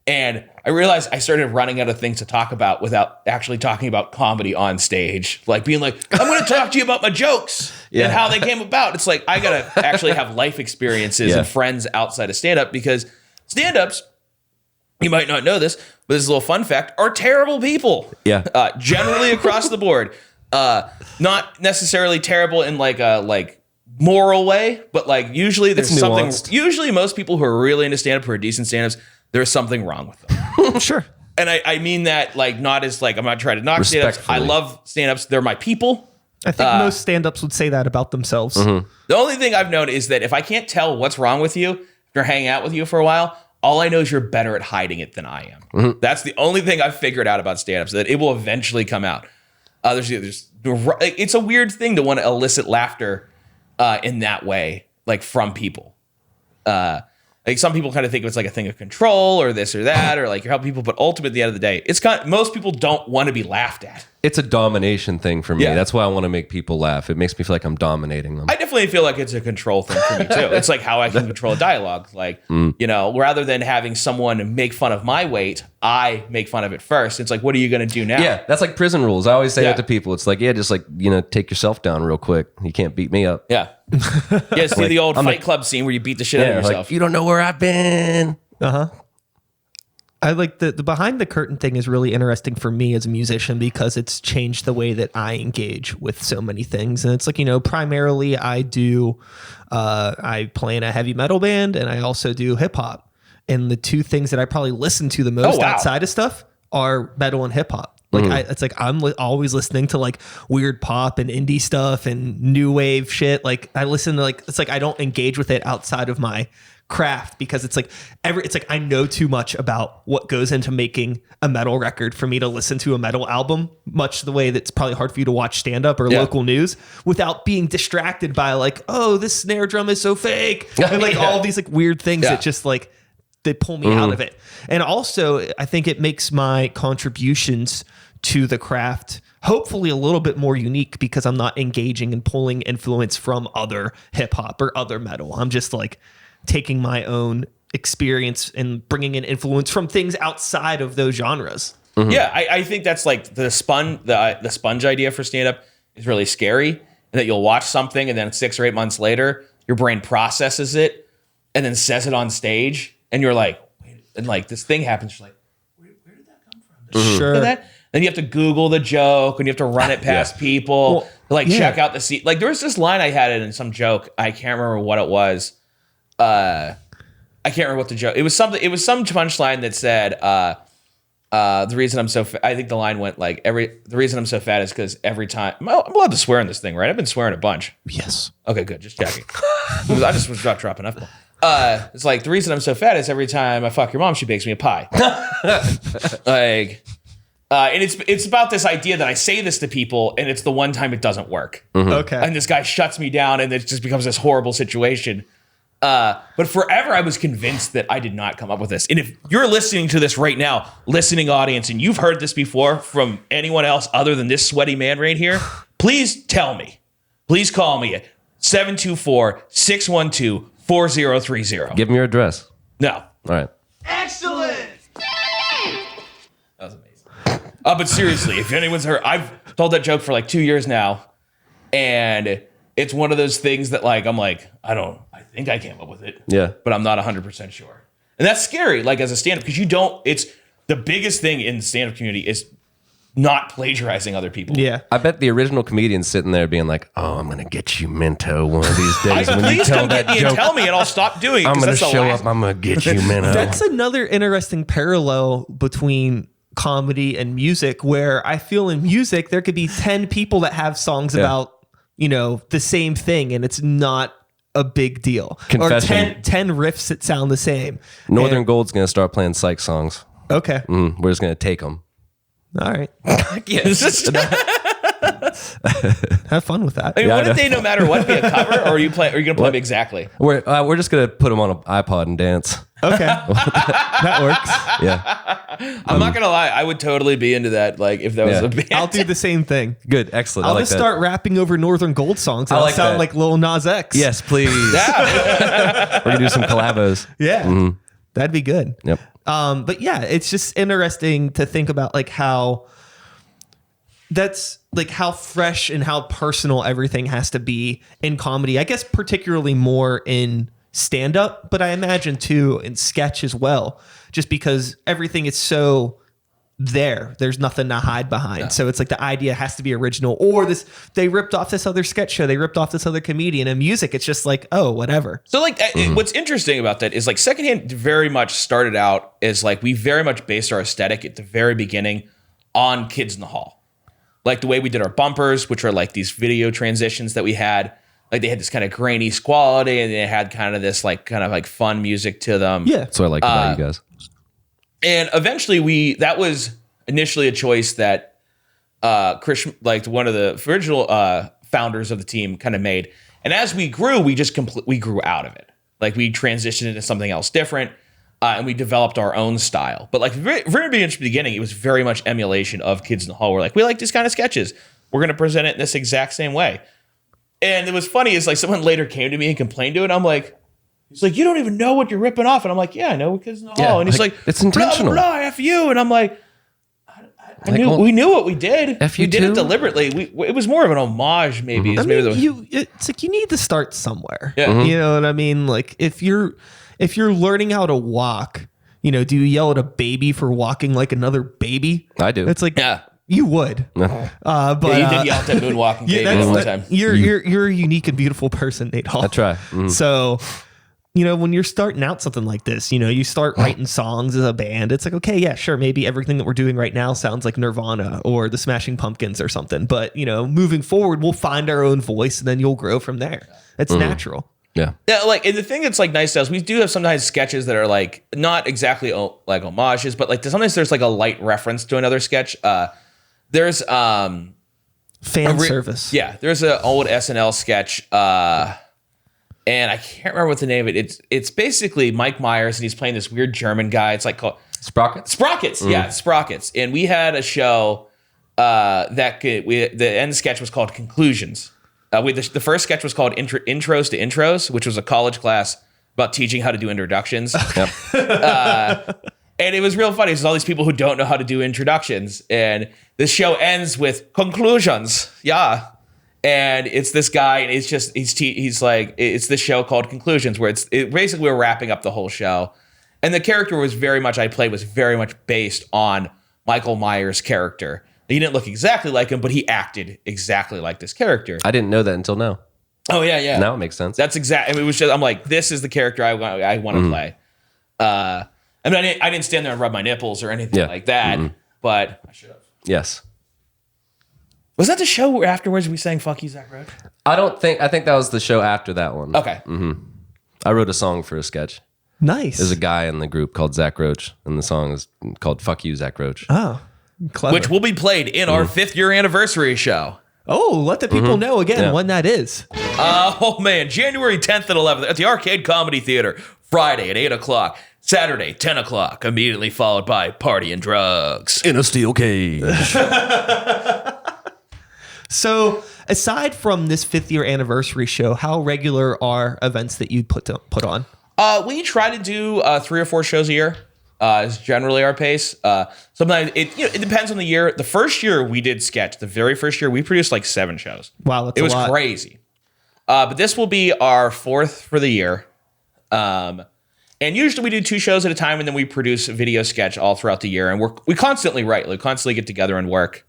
And I realized I started running out of things to talk about without actually talking about comedy on stage. Like being like, I'm going to talk to you about my jokes and how they came about. It's like, I got to actually have life experiences and friends outside of stand-up because stand-ups, you might not know this, but this is a little fun fact, are terrible people. Yeah. Generally across the board. Not necessarily terrible in like a moral way, but like usually there's It's something. nuanced. Usually most people who are really into stand-up, who are decent stand-ups, there's something wrong with them. Sure. And I mean that like not as like I'm not trying to knock stand-ups. I Respectfully. love stand-ups. They're my people. I think most stand-ups would say that about themselves. The only thing I've known is that if I can't tell what's wrong with you after hanging out with you for a while, all I know is you're better at hiding it than I am. That's the only thing I've figured out about stand-ups, that it will eventually come out. It's a weird thing to want to elicit laughter in that way, like from people. Like some people kind of think it's like a thing of control or this or that, or like you're helping people, but ultimately at the end of the day, most people don't want to be laughed at. it's a domination thing for me. Yeah. That's why I want to make people laugh. It makes me feel like I'm dominating them. I definitely feel like it's a control thing for me too. It's like how I can control a dialogue. Like, you know, rather than having someone make fun of my weight, I make fun of it first. It's like, what are you going to do now? Yeah, that's like prison rules. I always say Yeah. that to people. It's like, yeah, just like, you know, take yourself down real quick. You can't beat me up. Yeah. Yeah, see the old Fight Club scene where you beat the shit out of yourself. Like, you don't know where I've been. I like the behind the curtain thing is really interesting for me as a musician because it's changed the way that I engage with so many things. And it's like, you know, primarily I play in a heavy metal band and I also do hip hop. And the two things that I probably listen to the most outside of stuff are metal and hip hop. Like it's like I'm always listening to like weird pop and indie stuff and new wave shit. Like I listen to like, it's like I don't engage with it outside of my craft because it's like I know too much about what goes into making a metal record for me to listen to a metal album, much the way that's probably hard for you to watch stand up or local news without being distracted by like, oh, this snare drum is so fake and like all these like weird things that just like they pull me out of it. And also I think it makes my contributions to the craft hopefully a little bit more unique because I'm not engaging and pulling influence from other hip hop or other metal. I'm just like taking my own experience and bringing in influence from things outside of those genres. Yeah, I think that's like the sponge idea for stand-up is really scary. And that you'll watch something and then 6 or 8 months later, your brain processes it and then says it on stage. And you're like, wait, and like this thing happens. You're like, where did that come from? Sure. That? Then you have to Google the joke and you have to run it past people. Well, check out the seat. Like there was this line I had in some joke. I can't remember what it was. I can't remember what the joke. It was some punchline that said, the reason I'm so I think the line went like the reason I'm so fat is because every time I'm allowed to swear in this thing, right? I've been swearing a bunch. Yes. Okay, good. Just checking. I just was dropping F. It's like the reason I'm so fat is every time I fuck your mom, she bakes me a pie. And it's about this idea that I say this to people and it's the one time it doesn't work. Okay. And this guy shuts me down and it just becomes this horrible situation. But forever I was convinced that I did not come up with this. And if you're listening to this right now, listening audience, and you've heard this before from anyone else other than this sweaty man right here, please tell me. Please call me at 724-612-4030. Give me your address. No. All right. Excellent. That was amazing. But seriously, if anyone's heard, I've told that joke for like 2 years now, and it's one of those things that like I'm like, I think I came up with it. Yeah. But I'm not 100% sure. And that's scary, like as a stand-up, because it's the biggest thing in the stand-up community is not plagiarizing other people. Yeah. I bet the original comedian's sitting there being like, "Oh, I'm gonna get you, Minto, one of these days when you Please tell come get that me joke. and tell me, and I'll stop doing it. I'm 'cause gonna that's the show last- up. I'm gonna get you, Minto." That's another interesting parallel between comedy and music, where I feel in music there could be 10 people that have songs about, you know, the same thing, and it's not a big deal. Confession. Or 10 riffs that sound the same. Northern Gold's gonna start playing psych songs. Okay. We're just gonna take them. All right. Yes. Have fun with that. I mean, Yeah, I wouldn't know. they no matter what be a cover, or are you gonna play them exactly? We're just gonna put them on an iPod and dance. Okay. That works. Yeah, I'm not gonna lie, I would totally be into that. Like if that was a band. I'll do the same thing. good, excellent. I'll I like just that. start rapping over Northern Gold songs. And I I'll like sound that. like Lil Nas X. Yes, please. Yeah. We're gonna do some collabos. Yeah. That'd be good. Yep. But yeah, it's just interesting to think about like how that's like how fresh and how personal everything has to be in comedy. I guess particularly more in stand up, but I imagine too in sketch as well, just because everything is so there's nothing to hide behind. Yeah. So it's like the idea has to be original, or they ripped off this other sketch show, they ripped off this other comedian. And music, it's just like, oh, whatever. So like what's interesting about that is like Secondhand very much started out as like we very much based our aesthetic at the very beginning on Kids in the Hall. Like the way we did our bumpers, which are like these video transitions that we had, like they had this kind of grainy quality and they had kind of this like kind of like fun music to them. Yeah. That's what I like about you guys. And eventually that was initially a choice that Chris, like one of the original founders of the team kind of made. And as we grew, we grew out of it. Like we transitioned into something else different. and we developed our own style. But like very, very beginning, it was very much emulation of Kids in the Hall. We're like, we like these kind of sketches. We're going to present it in this exact same way. And it was funny is like someone later came to me and complained to it. I'm like, he's like, you don't even know what you're ripping off. And I'm like, yeah, I know Kids in the Hall. And he's like, it's intentional. Blah, blah, blah, F you. And I'm like, we knew what we did. F we you did too? it deliberately. It was more of an homage, maybe. I Maybe mean, it's like you need to start somewhere. Yeah. You know what I mean? Like if you're learning how to walk, do you yell at a baby for walking like another baby? I do. It's like, Yeah. you would. But you did yell at that moonwalking baby all the time. You're a unique and beautiful person, Nate Hall. I try. Mm. So, when you're starting out something like this, you start writing songs as a band. It's like, okay, yeah, sure. Maybe everything that we're doing right now sounds like Nirvana or the Smashing Pumpkins or something. But, moving forward, we'll find our own voice and then you'll grow from there. It's natural. Yeah. Yeah, like, and the thing that's like nice to us, we do have sometimes sketches that are like not exactly like homages, but like sometimes there's like a light reference to another sketch. There's Fan service. Yeah, there's an old SNL sketch, and I can't remember what the name of it. It's basically Mike Myers and he's playing this weird German guy. It's like called Sprockets. Yeah, Sprockets. And we had a show the end sketch was called Conclusions. The first sketch was called Intros to Intros, which was a college class about teaching how to do introductions. Yep. And it was real funny. There's all these people who don't know how to do introductions. And this show ends with conclusions. Yeah. And it's this guy, and he's like, it's this show called Conclusions, where basically we're wrapping up the whole show. And the character was very much based on Michael Myers' character. He didn't look exactly like him, but he acted exactly like this character. I didn't know that until now. Oh, yeah. Now it makes sense. That's exactly. I mean, it was just, I'm like, this is the character I want to play. I didn't stand there and rub my nipples or anything like that, but I should have. Yes. Was that the show where afterwards we sang "Fuck You, Zach Roach"? I think that was the show after that one. Okay. I wrote a song for a sketch. Nice. There's a guy in the group called Zach Roach, and the song is called "Fuck You, Zach Roach." Oh, clever. Which will be played in our 5th year anniversary show. Oh, let the people know again when that is. Oh man, January 10th and 11th at the Arcade Comedy Theater. Friday at 8 o'clock. Saturday, 10 o'clock. Immediately followed by Party and Drugs. In a steel cage. So, aside from this 5th year anniversary show, how regular are events that you put on? We try to do 3 or 4 shows a year. Is generally our pace. Sometimes it depends on the year. The first year we did sketch. The very first year we produced like 7 shows. Wow, that's it was a lot. crazy. But this will be our 4th for the year. And usually we do 2 shows at a time, and then we produce a video sketch all throughout the year. And we constantly write. We constantly get together and work.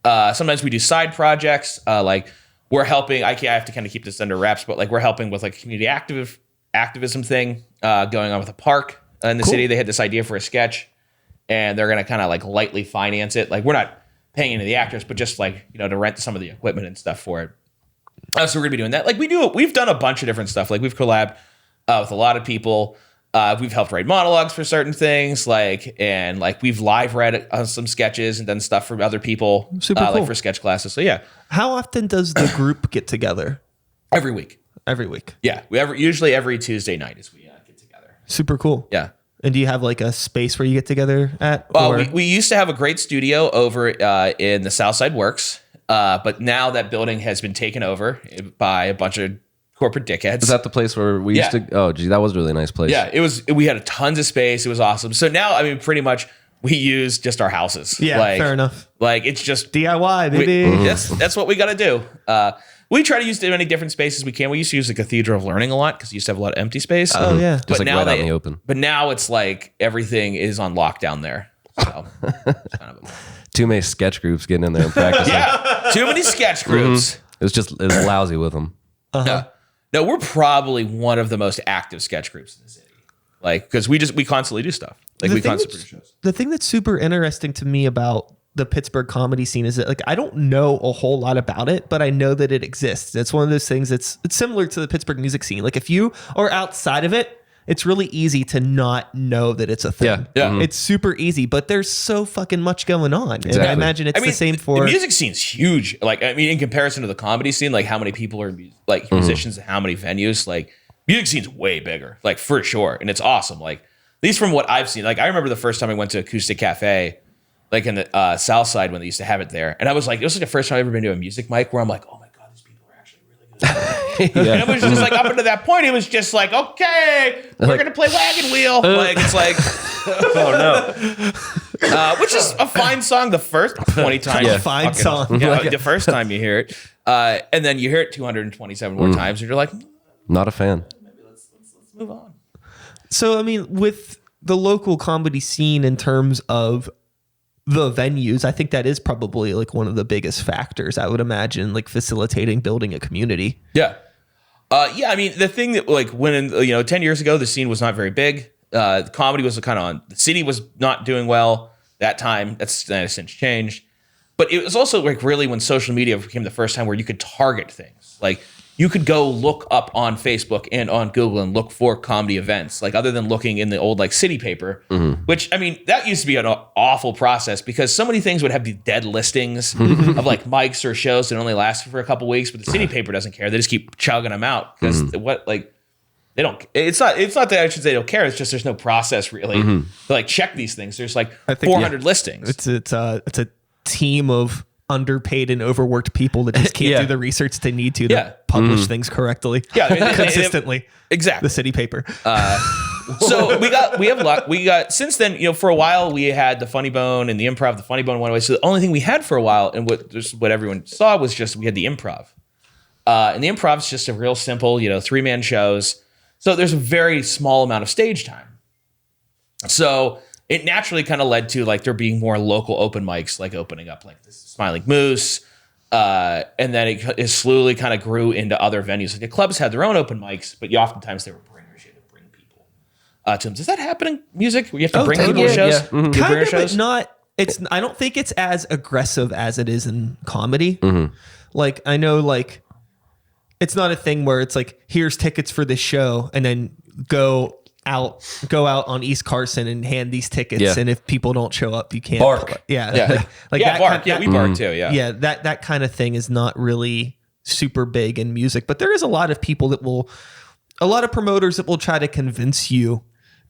Sometimes we do side projects. Like we're helping. I have to kind of keep this under wraps, but like we're helping with like a community activism thing going on with a park in the city. They had this idea for a sketch, and they're gonna kind of like lightly finance it. Like we're not paying any of the actors, but just like to rent some of the equipment and stuff for it. So we're gonna be doing that. Like we've done a bunch of different stuff. Like we've collabed with a lot of people. We've helped write monologues for certain things, and we've live read some sketches and done stuff for other people, Super cool. like for sketch classes. So yeah, How often does the group get together? every week. Every week. Yeah, usually every Tuesday night is we get together. Super cool. Yeah. And do you have like a space where you get together at? Or? We used to have a great studio over in the Southside Works, but now that building has been taken over by a bunch of corporate dickheads. Is that the place where we used to? Oh, gee, that was a really nice place. Yeah, it was. We had tons of space. It was awesome. So now, I mean, pretty much we use just our houses. Yeah, fair enough. Like it's just DIY, baby. that's what we got to do. We try to use as many different spaces we can. We used to use the Cathedral of Learning a lot because we used to have a lot of empty space. Oh yeah. Just like right out in the open. But now it's like everything is on lockdown there. So it's kind of Too many sketch groups getting in there and practicing. too many sketch groups. It was lousy with them. No, we're probably one of the most active sketch groups in the city. Like, because we constantly do stuff. Like, we constantly produce shows. The thing that's super interesting to me about the Pittsburgh comedy scene is that like I don't know a whole lot about it, but I know that it exists. It's one of those things it's similar to the Pittsburgh music scene. Like if you are outside of it, it's really easy to not know that it's a thing. Yeah. It's super easy, but there's so fucking much going on. And I imagine it's the same for the music scene's huge. Like, I mean, in comparison to the comedy scene, like how many people are like musicians and how many venues, like music scene's way bigger, like for sure. And it's awesome. Like least from what I've seen. Like I remember the first time I went to Acoustic Cafe, like in the South Side when they used to have it there, and I was like, it was like the first time I've ever been to a music mic where I'm like, oh my god, these people are actually really good. And it was just like up until that point, it was just like, okay, we're gonna play Wagon Wheel. Like it's like, oh no. Which is a fine song the first 20 times. Yeah, fine song. Yeah, the first time you hear it. And then you hear it 227 more times, and you're like, Not a fan. maybe let's move on. So, I mean, with the local comedy scene in terms of the venues, I think that is probably like one of the biggest factors, I would imagine, like facilitating building a community. Yeah. I mean, the thing that like when, 10 years ago, the scene was not very big. The comedy was kind of on, the city was not doing well that time. That has since changed. But it was also like really when social media became the first time where you could target things. Like you could go look up on Facebook and on Google and look for comedy events, like other than looking in the old like city paper, which I mean, that used to be an awful process because so many things would have the dead listings of like mics or shows that only lasted for a couple weeks, but the city paper doesn't care. They just keep chugging them out because they don't. It's not that I should say they don't care. It's just there's no process really to like check these things. There's like 400 listings. It's a team of underpaid and overworked people that just can't do the research they need to publish things correctly. Yeah, I mean, consistently. Exactly. The city paper. So we have luck. We got since then, for a while we had the Funny Bone and the Improv. The Funny Bone went away. So the only thing we had for a while and what everyone saw was just we had the Improv. And the Improv is just a real simple, 3-man shows. So there's a very small amount of stage time. So it naturally kind of led to like there being more local open mics, like opening up like this Smiling Moose. And then it slowly kind of grew into other venues. Like the clubs had their own open mics, but oftentimes they were bringers. You had to bring people to them. Does that happen in music where you have to bring people to shows? Yeah. Kind of, but not. I don't think it's as aggressive as it is in comedy. Like I know, like it's not a thing where it's like here's tickets for this show, and then go out on East Carson and hand these tickets, and if people don't show up, you can't bark. Like that bark. We bark too. Yeah, that kind of thing is not really super big in music, but there is a lot of people a lot of promoters that will try to convince you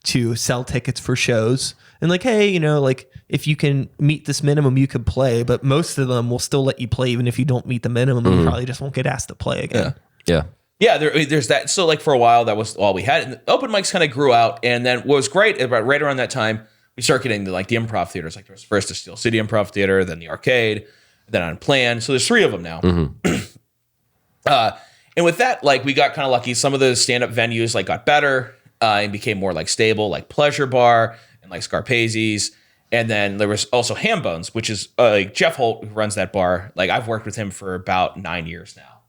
to sell tickets for shows and like, hey, like if you can meet this minimum, you could play, but most of them will still let you play even if you don't meet the minimum. And you probably just won't get asked to play again. Yeah, there's that. So like for a while, that was all we had. And the open mics kind of grew out. And then what was great, right around that time, we started getting to like the improv theaters. Like there was first the Steel City Improv Theater, then the Arcade, then on Plan. So there's 3 of them now. And with that, like we got kind of lucky. Some of the stand-up venues like got better and became more like stable, like Pleasure Bar and like Scarpazi's. And then there was also Ham Bones, which is like Jeff Holt, who runs that bar. Like I've worked with him for about 9 years now.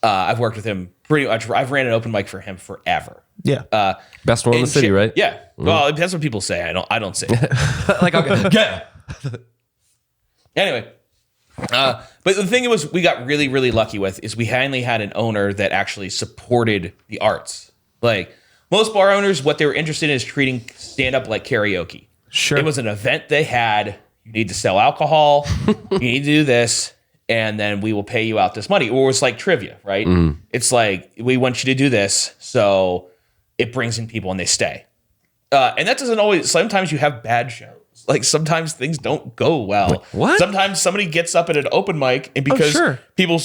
I've worked with him pretty much. I've ran an open mic for him forever. Yeah. Best one in the city, right? Yeah. Well, that's what people say. I don't say it. Like, okay. Anyway. But the thing was, we got really, really lucky with is we finally had an owner that actually supported the arts. Like most bar owners, what they were interested in is treating stand-up like karaoke. Sure. It was an event they had. You need to sell alcohol. You need to do this. And then we will pay you out this money. Or it's like trivia, right? It's like, we want you to do this. So it brings in people and they stay. And that doesn't always, sometimes you have bad shows. Like sometimes things don't go well. What? Sometimes somebody gets up at an open mic and because people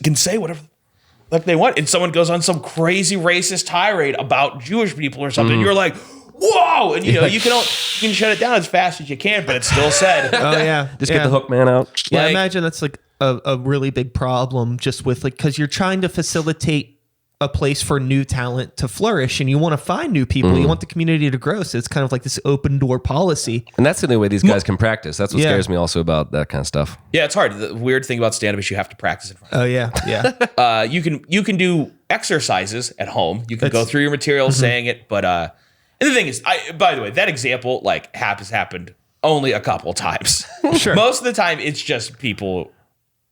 can say whatever like they want. And someone goes on some crazy racist tirade about Jewish people or something. You're like, whoa! And you can shut it down as fast as you can, but it's still said. Oh yeah, Just get the hook man out. Yeah, I imagine that's like a really big problem just with like because you're trying to facilitate a place for new talent to flourish and you want to find new people. You want the community to grow. So it's kind of like this open door policy. And that's the only way these guys can practice. That's what scares me also about that kind of stuff. Yeah, it's hard. The weird thing about stand-up is you have to practice in front of yeah. you can do exercises at home. You can go through your material saying it, but and the thing is, by the way, that example like has happened only a couple times. Sure. Most of the time, it's just people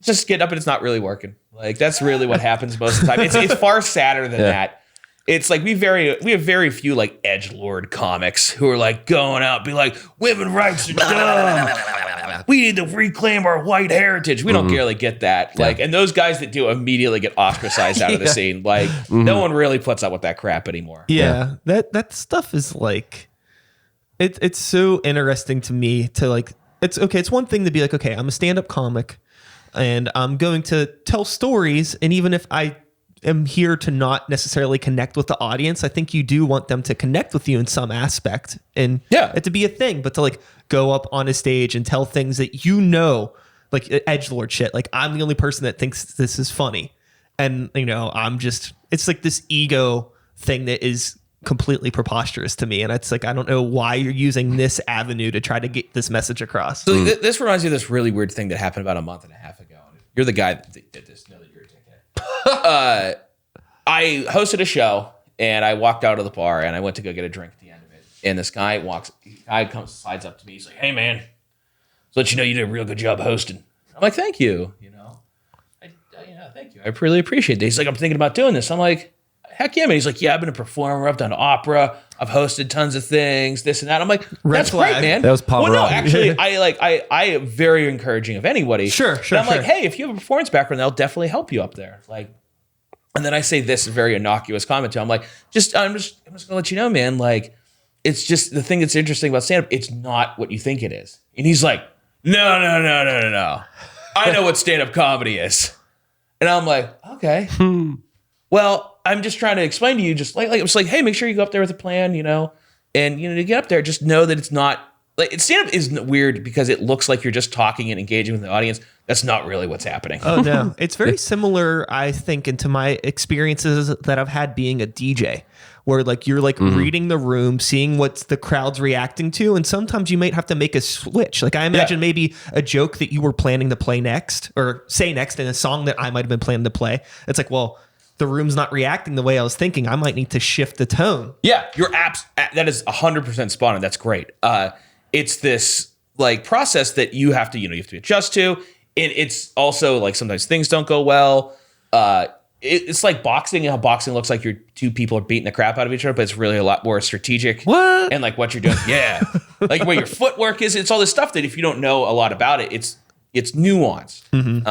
just getting up and it's not really working. Like that's really what happens most of the time. It's far sadder than that. It's like we have very few like edgelord comics who are like going out and be like, women rights are dumb. We need to reclaim our white heritage. We don't really get that. Like, and those guys that do immediately get ostracized out of the scene. Like no one really puts up with that crap anymore. Yeah. That stuff is like It's so interesting to me to like, it's okay. It's one thing to be like, okay, I'm a stand-up comic and I'm going to tell stories. And even if I am here to not necessarily connect with the audience, I think you do want them to connect with you in some aspect and it to be a thing, but to like go up on a stage and tell things that, like edgelord shit. Like I'm the only person that thinks this is funny. And it's like this ego thing that is completely preposterous to me. And it's like, I don't know why you're using this avenue to try to get this message across. So this reminds me of this really weird thing that happened about a month and a half ago. You're the guy that did this. Know that you're a dickhead. I hosted a show and I walked out of the bar and I went to go get a drink at the end of it. And this guy slides up to me. He's like, "Hey man, so let you know you did a real good job hosting." I'm like, "Thank you." Thank you. I really appreciate it. He's like, "I'm thinking about doing this." I'm like, "Heck yeah, man." He's like, "Yeah, I've been a performer. I've done opera. I've hosted tons of things, this and that." I'm like, "That's great, man." That was Paul. Well, no, actually, I am very encouraging of anybody. Sure. And I'm like, "Hey, if you have a performance background, they'll definitely help you up there." Like, and then I say this very innocuous comment to him. I'm like, I'm just gonna let you know, man. Like, it's just the thing that's interesting about stand-up. It's not what you think it is. And he's like, No. I know what stand-up comedy is. And I'm like, okay. Well, I'm just trying to explain to you, just like it was like, hey, make sure you go up there with a plan, and to get up there, just know that it's not like stand-up is weird because it looks like you're just talking and engaging with the audience. That's not really what's happening. Oh no, it's very similar, I think, into my experiences that I've had being a DJ, where like you're like reading the room, seeing what the crowd's reacting to, and sometimes you might have to make a switch. Like I imagine maybe a joke that you were planning to play next or say next in a song that I might have been planning to play. It's like, well, the room's not reacting the way I was thinking. I might need to shift the tone. Yeah, that is 100% spot on. That's great. It's this like process that you have to adjust to. And it's also like sometimes things don't go well. It's like boxing, and how boxing looks like two people are beating the crap out of each other, but it's really a lot more strategic. What? And like what you're doing. Yeah. Like where your footwork is. It's all this stuff that if you don't know a lot about it, it's nuanced. Mm-hmm.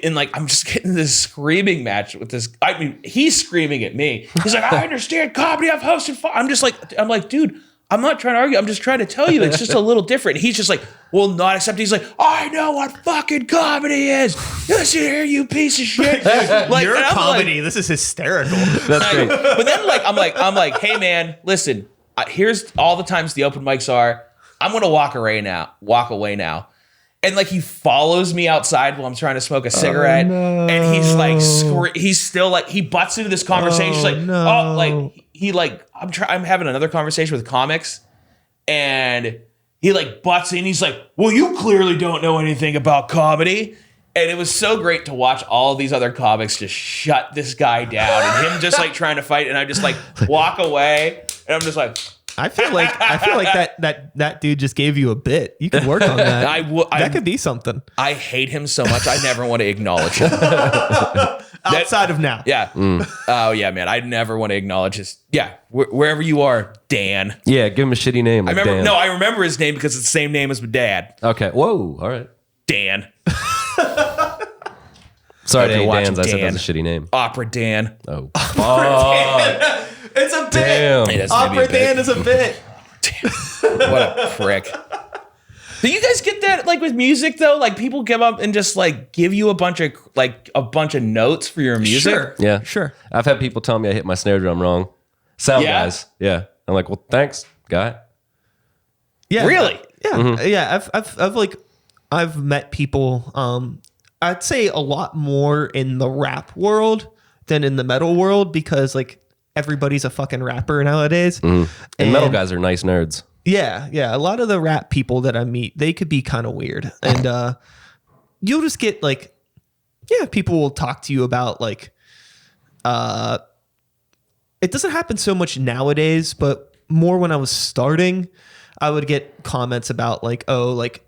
And like I'm just getting this screaming match with this. I mean, he's screaming at me. He's like, "I understand comedy. I've hosted." I'm like, dude, I'm not trying to argue. I'm just trying to tell you it's just a little different. He's just like, "Well, not accept." He's like, "I know what fucking comedy is. Listen here, you piece of shit." Like, your comedy. This is hysterical. That's great. But then like I'm like, "Hey man, listen. Here's all the times the open mics are. I'm gonna walk away now." And like he follows me outside while I'm trying to smoke a cigarette, and he's like, he's still like he butts into this conversation. He's like, I'm having another conversation with comics, and he like butts in. He's like, "Well, you clearly don't know anything about comedy." And it was so great to watch all these other comics just shut this guy down, and him just like trying to fight, and I just like walk away, and I'm just like. I feel like that dude just gave you a bit. You could work on that. That could be something. I hate him so much. I never want to acknowledge him. Outside of now. Yeah. Oh yeah, man. I never want to acknowledge his. Yeah. Wherever you are, Dan. Yeah. Give him a shitty name. Like Dan. I remember his name because it's the same name as my dad. Okay. Whoa. All right. Dan. Sorry to any Dans. I said that's a shitty name. Opera Dan. Oh. Dan. It's a bit. Damn. Opera Dan is a bit. Damn. What a prick. Do you guys get that like with music though? Like people give up and just like give you a bunch of notes for your music? Sure. Yeah. Sure. I've had people tell me I hit my snare drum wrong. Sound Yeah? guys. Yeah. I'm like, well, thanks, guy. Yeah. Really? Yeah. Mm-hmm. Yeah. I've met people, I'd say a lot more in the rap world than in the metal world because like everybody's a fucking rapper nowadays. Mm-hmm. And metal guys are nice nerds. Yeah. Yeah. A lot of the rap people that I meet, they could be kind of weird. And you'll just get like, people will talk to you about like, it doesn't happen so much nowadays, but more when I was starting, I would get comments about like, oh, like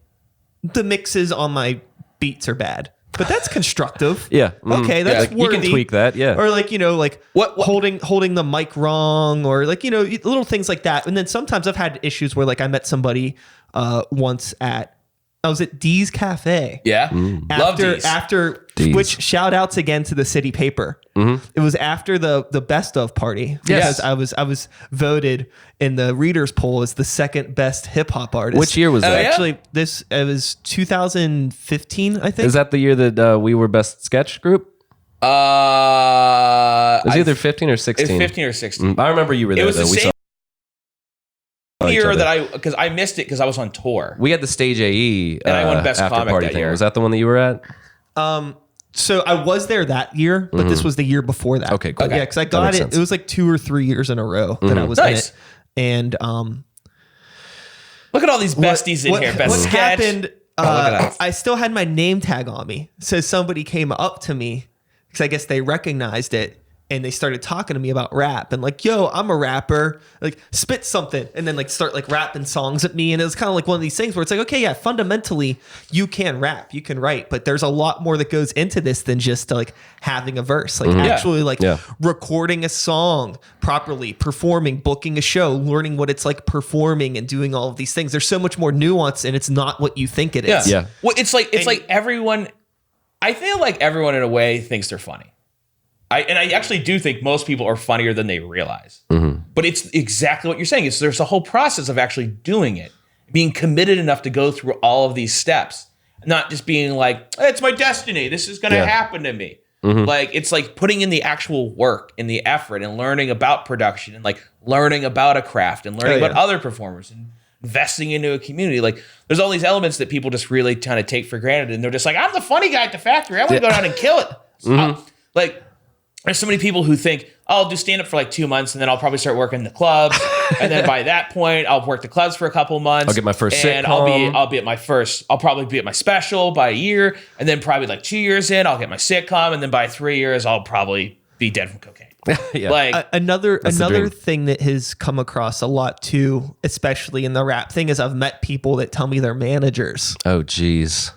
the mixes on my beats are bad. But that's constructive. Yeah. Okay, that's like, worthy. you can tweak that. Yeah. Or like, what holding the mic wrong or like, little things like that. And then sometimes I've had issues where like I met somebody once at I was at Dee's Cafe. Yeah. Love these. After Dee's. which shout outs again to the city paper. It was after the best of party. Yes. Because I was voted in the readers poll as the second best hip hop artist. Which year was that? yeah? Actually, it was 2015, I think. Is that the year that we were best sketch group? It was either 15 or 16. It was 15 or 16. I remember you were there. It was the though. We same each year other. that because I missed it because I was on tour. We had the Stage AE And I won Best after Comic party that thing. year. Was that the one that you were at? So I was there that year, but this was the year before that. Okay, cool. Yeah, because I That got makes it. sense. It was like 2 or 3 years in a row that I was Nice. in it. And Look at all these besties in here. Best what sketch. happened? look at that. I still had my name tag on me. So somebody came up to me because I guess they recognized it. And they started talking to me about rap and like, yo, I'm a rapper, like spit something. And then like start like rapping songs at me. And it was kind of like one of these things where it's like, okay, yeah, fundamentally you can rap, you can write, but there's a lot more that goes into this than just like having a verse, like actually like recording a song properly, performing, booking a show, learning what it's like performing and doing all of these things. There's so much more nuance and it's not what you think it is. Yeah. Well, it's like everyone. I feel like everyone in a way thinks they're funny. I actually do think most people are funnier than they realize. But it's exactly what you're saying. There's a whole process of actually doing it, being committed enough to go through all of these steps, not just being like, it's my destiny. This is going to happen to me. Like, it's like putting in the actual work and the effort and learning about production and like learning about a craft and learning about other performers and investing into a community. Like, there's all these elements that people just really kind of take for granted. And they're just like, I'm the funny guy at the factory. I want to go down and kill it. So, like, there's so many people who think, oh, I'll do stand up for like 2 months and then I'll probably start working the clubs. And then by that point, I'll work the clubs for a couple months. I'll get my first and sitcom. I'll probably be at my special by a year. And then probably like 2 years in, I'll get my sitcom. And then by 3 years, I'll probably be dead from cocaine. Yeah. Like, Another dream. thing that has come across a lot too, especially in the rap thing, is I've met people that tell me they're managers. Oh, geez.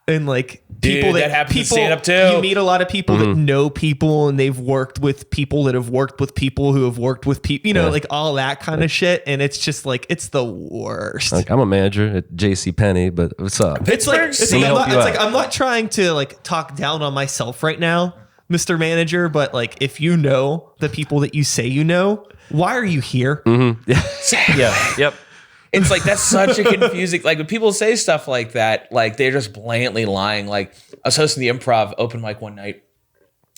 And like Dude, people that happens in stand-up too. You meet a lot of people that know people and they've worked with people that have worked with people who have worked with people, you know, like all that kind of shit. And it's just like, it's the worst. Like, I'm a manager at JCPenney, but what's up? It's like, Pittsburgh, I'm help not, you it's out. like, I'm not trying to like talk down on myself right now, Mr. Manager, but like, if you know the people that you say you know, why are you here? Yeah. Yep. it's like, that's such a confusing, like when people say stuff like that, like they're just blatantly lying. Like, I was hosting the Improv open mic one night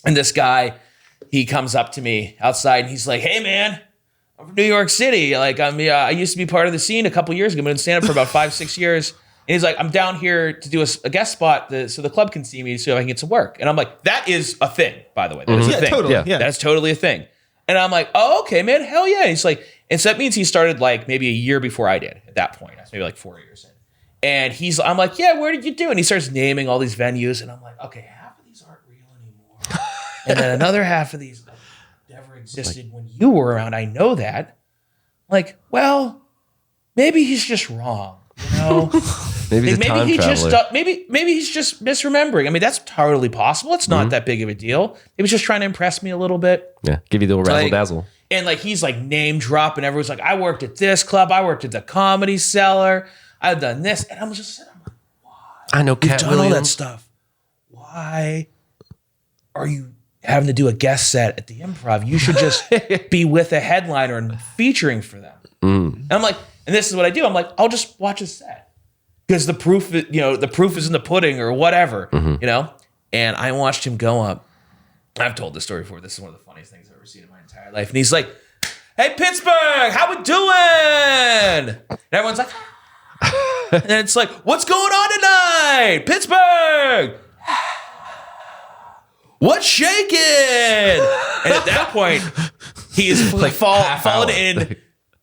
and this guy, he comes up to me outside and he's like, hey man, I'm from New York City. Like I used to be part of the scene a couple years ago. I've been stand up for about 5-6 years. And he's like, I'm down here to do a guest spot so the club can see me so I can get some work. And I'm like, that is a thing, by the way. That is a thing. Totally. Yeah. Yeah. That's totally a thing. And I'm like, oh, okay, man, hell yeah. He's like, and so that means he started like maybe a year before I did at that point. That's maybe like 4 years in. And I'm like, yeah, where did you do? And he starts naming all these venues. And I'm like, okay, half of these aren't real anymore. And then another half of these never existed when you were around. I know that. Like, well, maybe he's just wrong, you know? Maybe he's a time traveler. Maybe he's just misremembering. I mean, that's totally possible. It's not that big of a deal. He was just trying to impress me a little bit. Yeah. Give you the razzle Like- dazzle. And like he's like name dropping. Everyone's like, I worked at this club. I worked at the Comedy Cellar. I've done this. And I'm just sitting there, I know you've Cat done all that Williams. stuff. Why are you having to do a guest set at the Improv? You should just be with a headliner and featuring for them. And I'm like, and this is what I do. I'm like, I'll just watch a set because the proof is in the pudding or whatever, you know? And I watched him go up. I've told this story before. This is one of the funniest things I've ever seen in my entire life. And he's like, hey, Pittsburgh, how we doing? And everyone's like, and then it's like, what's going on tonight? Pittsburgh. What's shaking? And at that point, he is like fallen in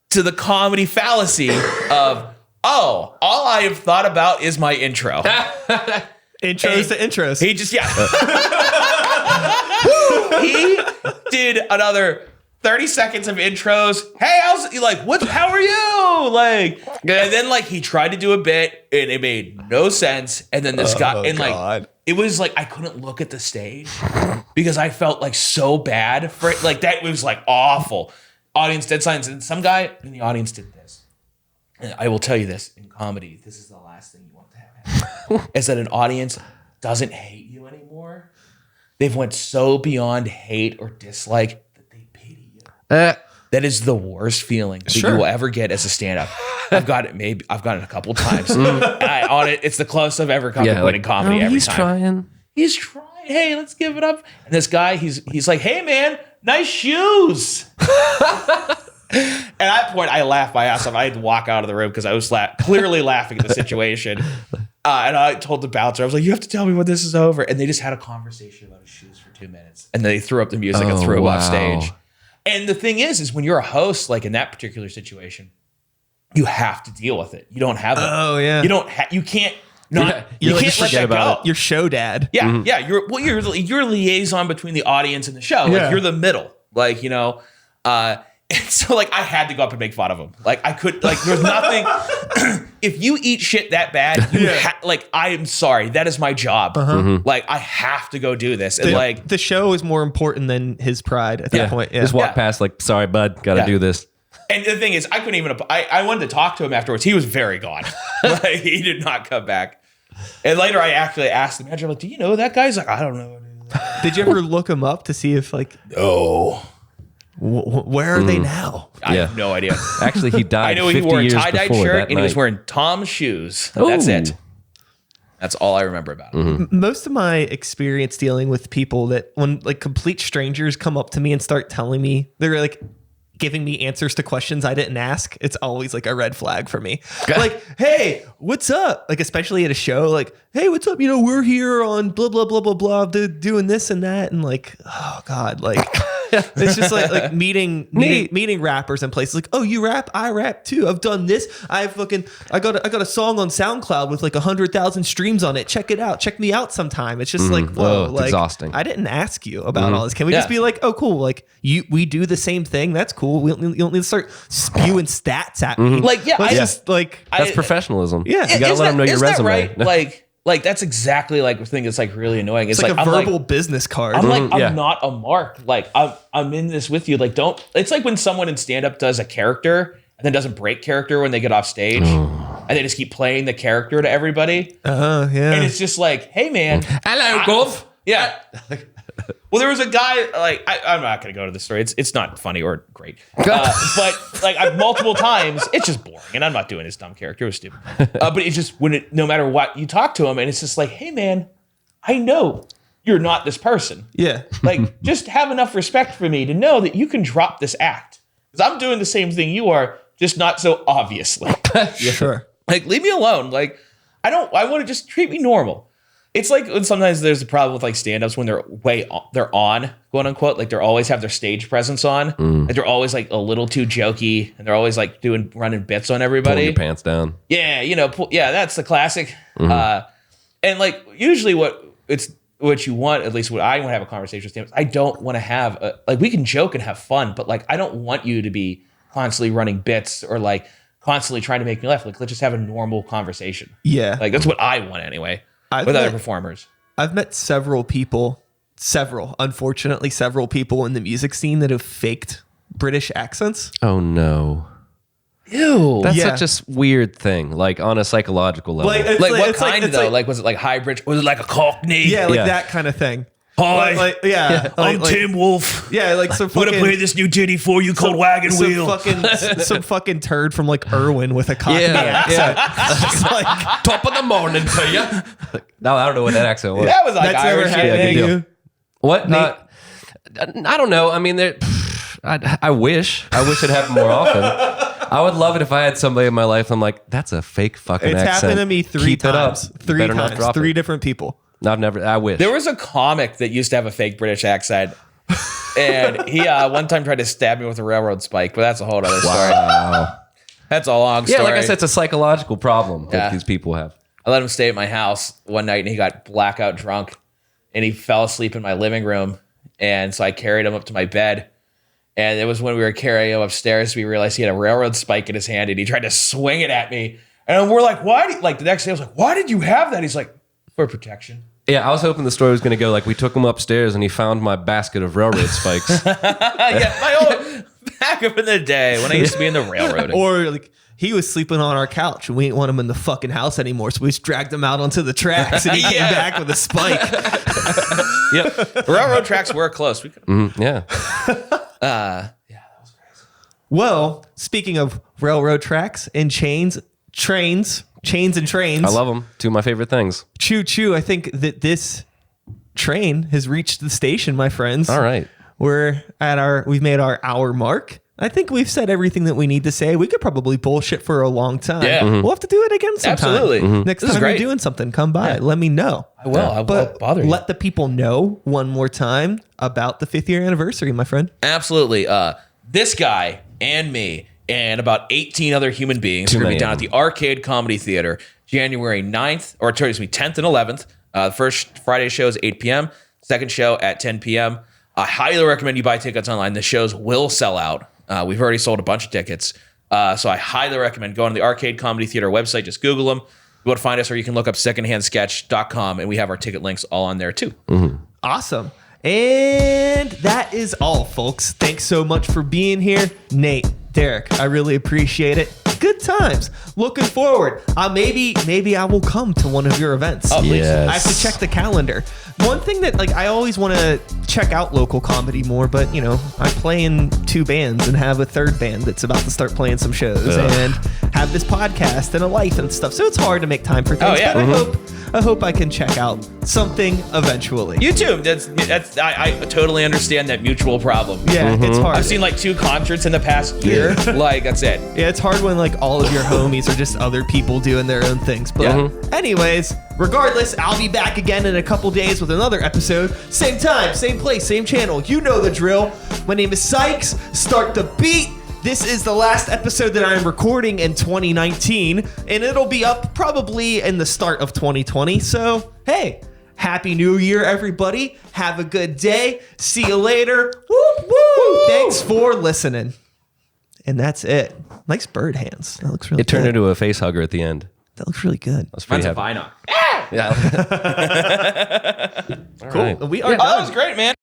to the comedy fallacy of, oh, all I have thought about is my intro. Intros to intros. He just, he did another 30 seconds of intros. Hey, how are you? Like, and then like he tried to do a bit and it made no sense. And then this guy, and like, it was like, I couldn't look at the stage because I felt like so bad for it. Like that was like awful. Audience dead silence. And some guy in the audience did this. And I will tell you this, in comedy, this is the last thing you want to happen. Is that an audience doesn't hate you anymore. They've went so beyond hate or dislike that they pity you. That is the worst feeling that you will ever get as a stand-up. I've got it a couple times. It's the closest I've ever come to winning comedy every time. He's trying. Hey, let's give it up. And this guy, he's like, hey man, nice shoes. At that point, I laughed my ass off. I had to walk out of the room because I was clearly laughing at the situation. And I told the bouncer, I was like, you have to tell me when this is over. And they just had a conversation about his shoes for 2 minutes. And they threw up the music and threw him off stage. And the thing is when you're a host, like in that particular situation, you have to deal with it. You don't have you can't let that go. You're show dad. Yeah, yeah. You're liaison between the audience and the show. Like you're the middle. Like, and so like I had to go up and make fun of him. Like I could there's nothing. If you eat shit that bad, I am sorry. That is my job. Like I have to go do this. And the show is more important than his pride at that point. Yeah. Just walk past like, sorry, bud, gotta do this. And the thing is, I couldn't even. I wanted to talk to him afterwards. He was very gone. Like he did not come back. And later, I actually asked the manager, like, "Do you know that guy?" He's like, "I don't know." Did you ever look him up to see if No. Where are they now? I have no idea. Actually, he died. I know he wore a tie-dye shirt and he was wearing Tom's shoes. That's it. That's all I remember about him. Most of my experience dealing with people that when like complete strangers come up to me and start telling me they're like giving me answers to questions I didn't ask, it's always like a red flag for me. Like, hey, what's up? Like, especially at a show, like, hey, what's up? We're here on blah, blah, blah, blah, blah, doing this and that. And like, oh God, like, it's just like meeting rappers in places like, oh, you rap? I rap too. I've done this. I got a song on SoundCloud with like 100,000 streams on it. Check it out. Check me out sometime. It's just like, whoa, it's exhausting. I didn't ask you about all this. Can we just be like, oh, cool. Like we do the same thing. That's cool. You don't need to start spewing stats at me. Like, that's professionalism. Yeah. You gotta let them know your resume. Right? Like that's exactly like the thing that's like really annoying. It's like a verbal business card. I'm like, I'm not a mark. Like I'm in this with you. Like it's like when someone in stand-up does a character and then doesn't break character when they get off stage and they just keep playing the character to everybody. Yeah. And it's just like, hey man. Hello, Gov. Yeah. Well, there was a guy, like, I'm not going to go to the story. It's not funny or great. But, like, multiple times, it's just boring. And I'm not doing his dumb character. It was stupid. But it's just, no matter what, you talk to him, and it's just like, hey, man, I know you're not this person. Yeah. Like, just have enough respect for me to know that you can drop this act. Because I'm doing the same thing you are, just not so obviously. Sure. Like, leave me alone. Like, I want to just treat me normal. It's like when sometimes there's a problem with like stand-ups when they're on, quote unquote, like they always have their stage presence on. Like they're always like a little too jokey and they're always like running bits on everybody. Pulling your pants down. Yeah, that's the classic. And like usually what you want, at least what I want to have a conversation with stand-ups, I don't want to have like we can joke and have fun, but like I don't want you to be constantly running bits or like constantly trying to make me laugh. Like let's just have a normal conversation. Yeah. Like that's what I want anyway. With other performers. I've met several people in the music scene that have faked British accents. Oh no. Ew. That's such a weird thing, like on a psychological level. Like what kind though? Like was it like hybrid? Was it like a Cockney? Yeah, that kind of thing. Hi, I'm Tim Wolf. Yeah, like some fucking. I'm gonna play this new ditty for you called Wagon Wheel. Some fucking turd from like Irwin with a Cockney accent. Like, top of the morning to you. No, I don't know what that accent was. That was like That's Irish. What? I don't know. I mean, I wish it happened more often. I would love it if I had somebody in my life. I'm like, that's a fake fucking accent. It's happened to me three times. Three different people. I wish. There was a comic that used to have a fake British accent. And he one time tried to stab me with a railroad spike, but that's a whole other story. Wow. That's a long story. Yeah, like I said, it's a psychological problem that these people have. I let him stay at my house one night and he got blackout drunk and he fell asleep in my living room. And so I carried him up to my bed. And it was when we were carrying him upstairs, we realized he had a railroad spike in his hand and he tried to swing it at me. And we're like, why? Like the next day I was like, why did you have that? He's like, for protection. Yeah, I was hoping the story was going to go like we took him upstairs and he found my basket of railroad spikes. My old back up in the day when I used to be in the railroad. Or like he was sleeping on our couch and we didn't want him in the fucking house anymore. So we just dragged him out onto the tracks and he came back with a spike. Yep. Railroad tracks were close. We could. Yeah. Well, speaking of railroad tracks and chains and trains. I love them. Two of my favorite things. Choo choo. I think that this train has reached the station, my friends. All right. We've made our hour mark. I think we've said everything that we need to say. We could probably bullshit for a long time. Yeah. We'll have to do it again sometime. Absolutely. Next This is time you're great. doing something, come by. Let me know. I will. I won't bother you. Let the people know one more time about the 5th year anniversary, my friend. Absolutely. This guy and me and about 18 other human beings are going to be down at the Arcade Comedy Theater January 10th and 11th. The first Friday show is 8 p.m. Second show at 10 p.m. I highly recommend you buy tickets online. The shows will sell out. We've already sold a bunch of tickets. So I highly recommend going to the Arcade Comedy Theater website. Just Google them. You want to find us, or you can look up secondhandsketch.com, and we have our ticket links all on there too. Awesome. And that is all, folks. Thanks so much for being here. Nate, Derek, I really appreciate it. Good times. Looking forward. Maybe I will come to one of your events. Oh, please. Yes. I have to check the calendar. One thing that I always want to check out local comedy more, but I play in 2 bands and have a 3rd band that's about to start playing some shows and have this podcast and a life and stuff. So it's hard to make time for things. Oh, yeah. But I hope I can check out something eventually. You too. I totally understand that mutual problem. Yeah, it's hard. I've seen 2 concerts in the past year. That's it. Yeah, it's hard when all of your homies are just other people doing their own things. But anyways, regardless, I'll be back again in a couple days with another episode. Same time, same place, same channel. You know the drill. My name is Sykes. Start the beat. This is the last episode that I'm recording in 2019, and it'll be up probably in the start of 2020. So, hey, Happy New Year, everybody. Have a good day. See you later. Woo, woo. Thanks for listening. And that's it. Nice bird hands. That looks really It turned good. into a face hugger at the end. That looks really good. I was pretty Mine's a happy. Vinoc. Yeah. Cool. Right. We are Oh, done. that was great, man.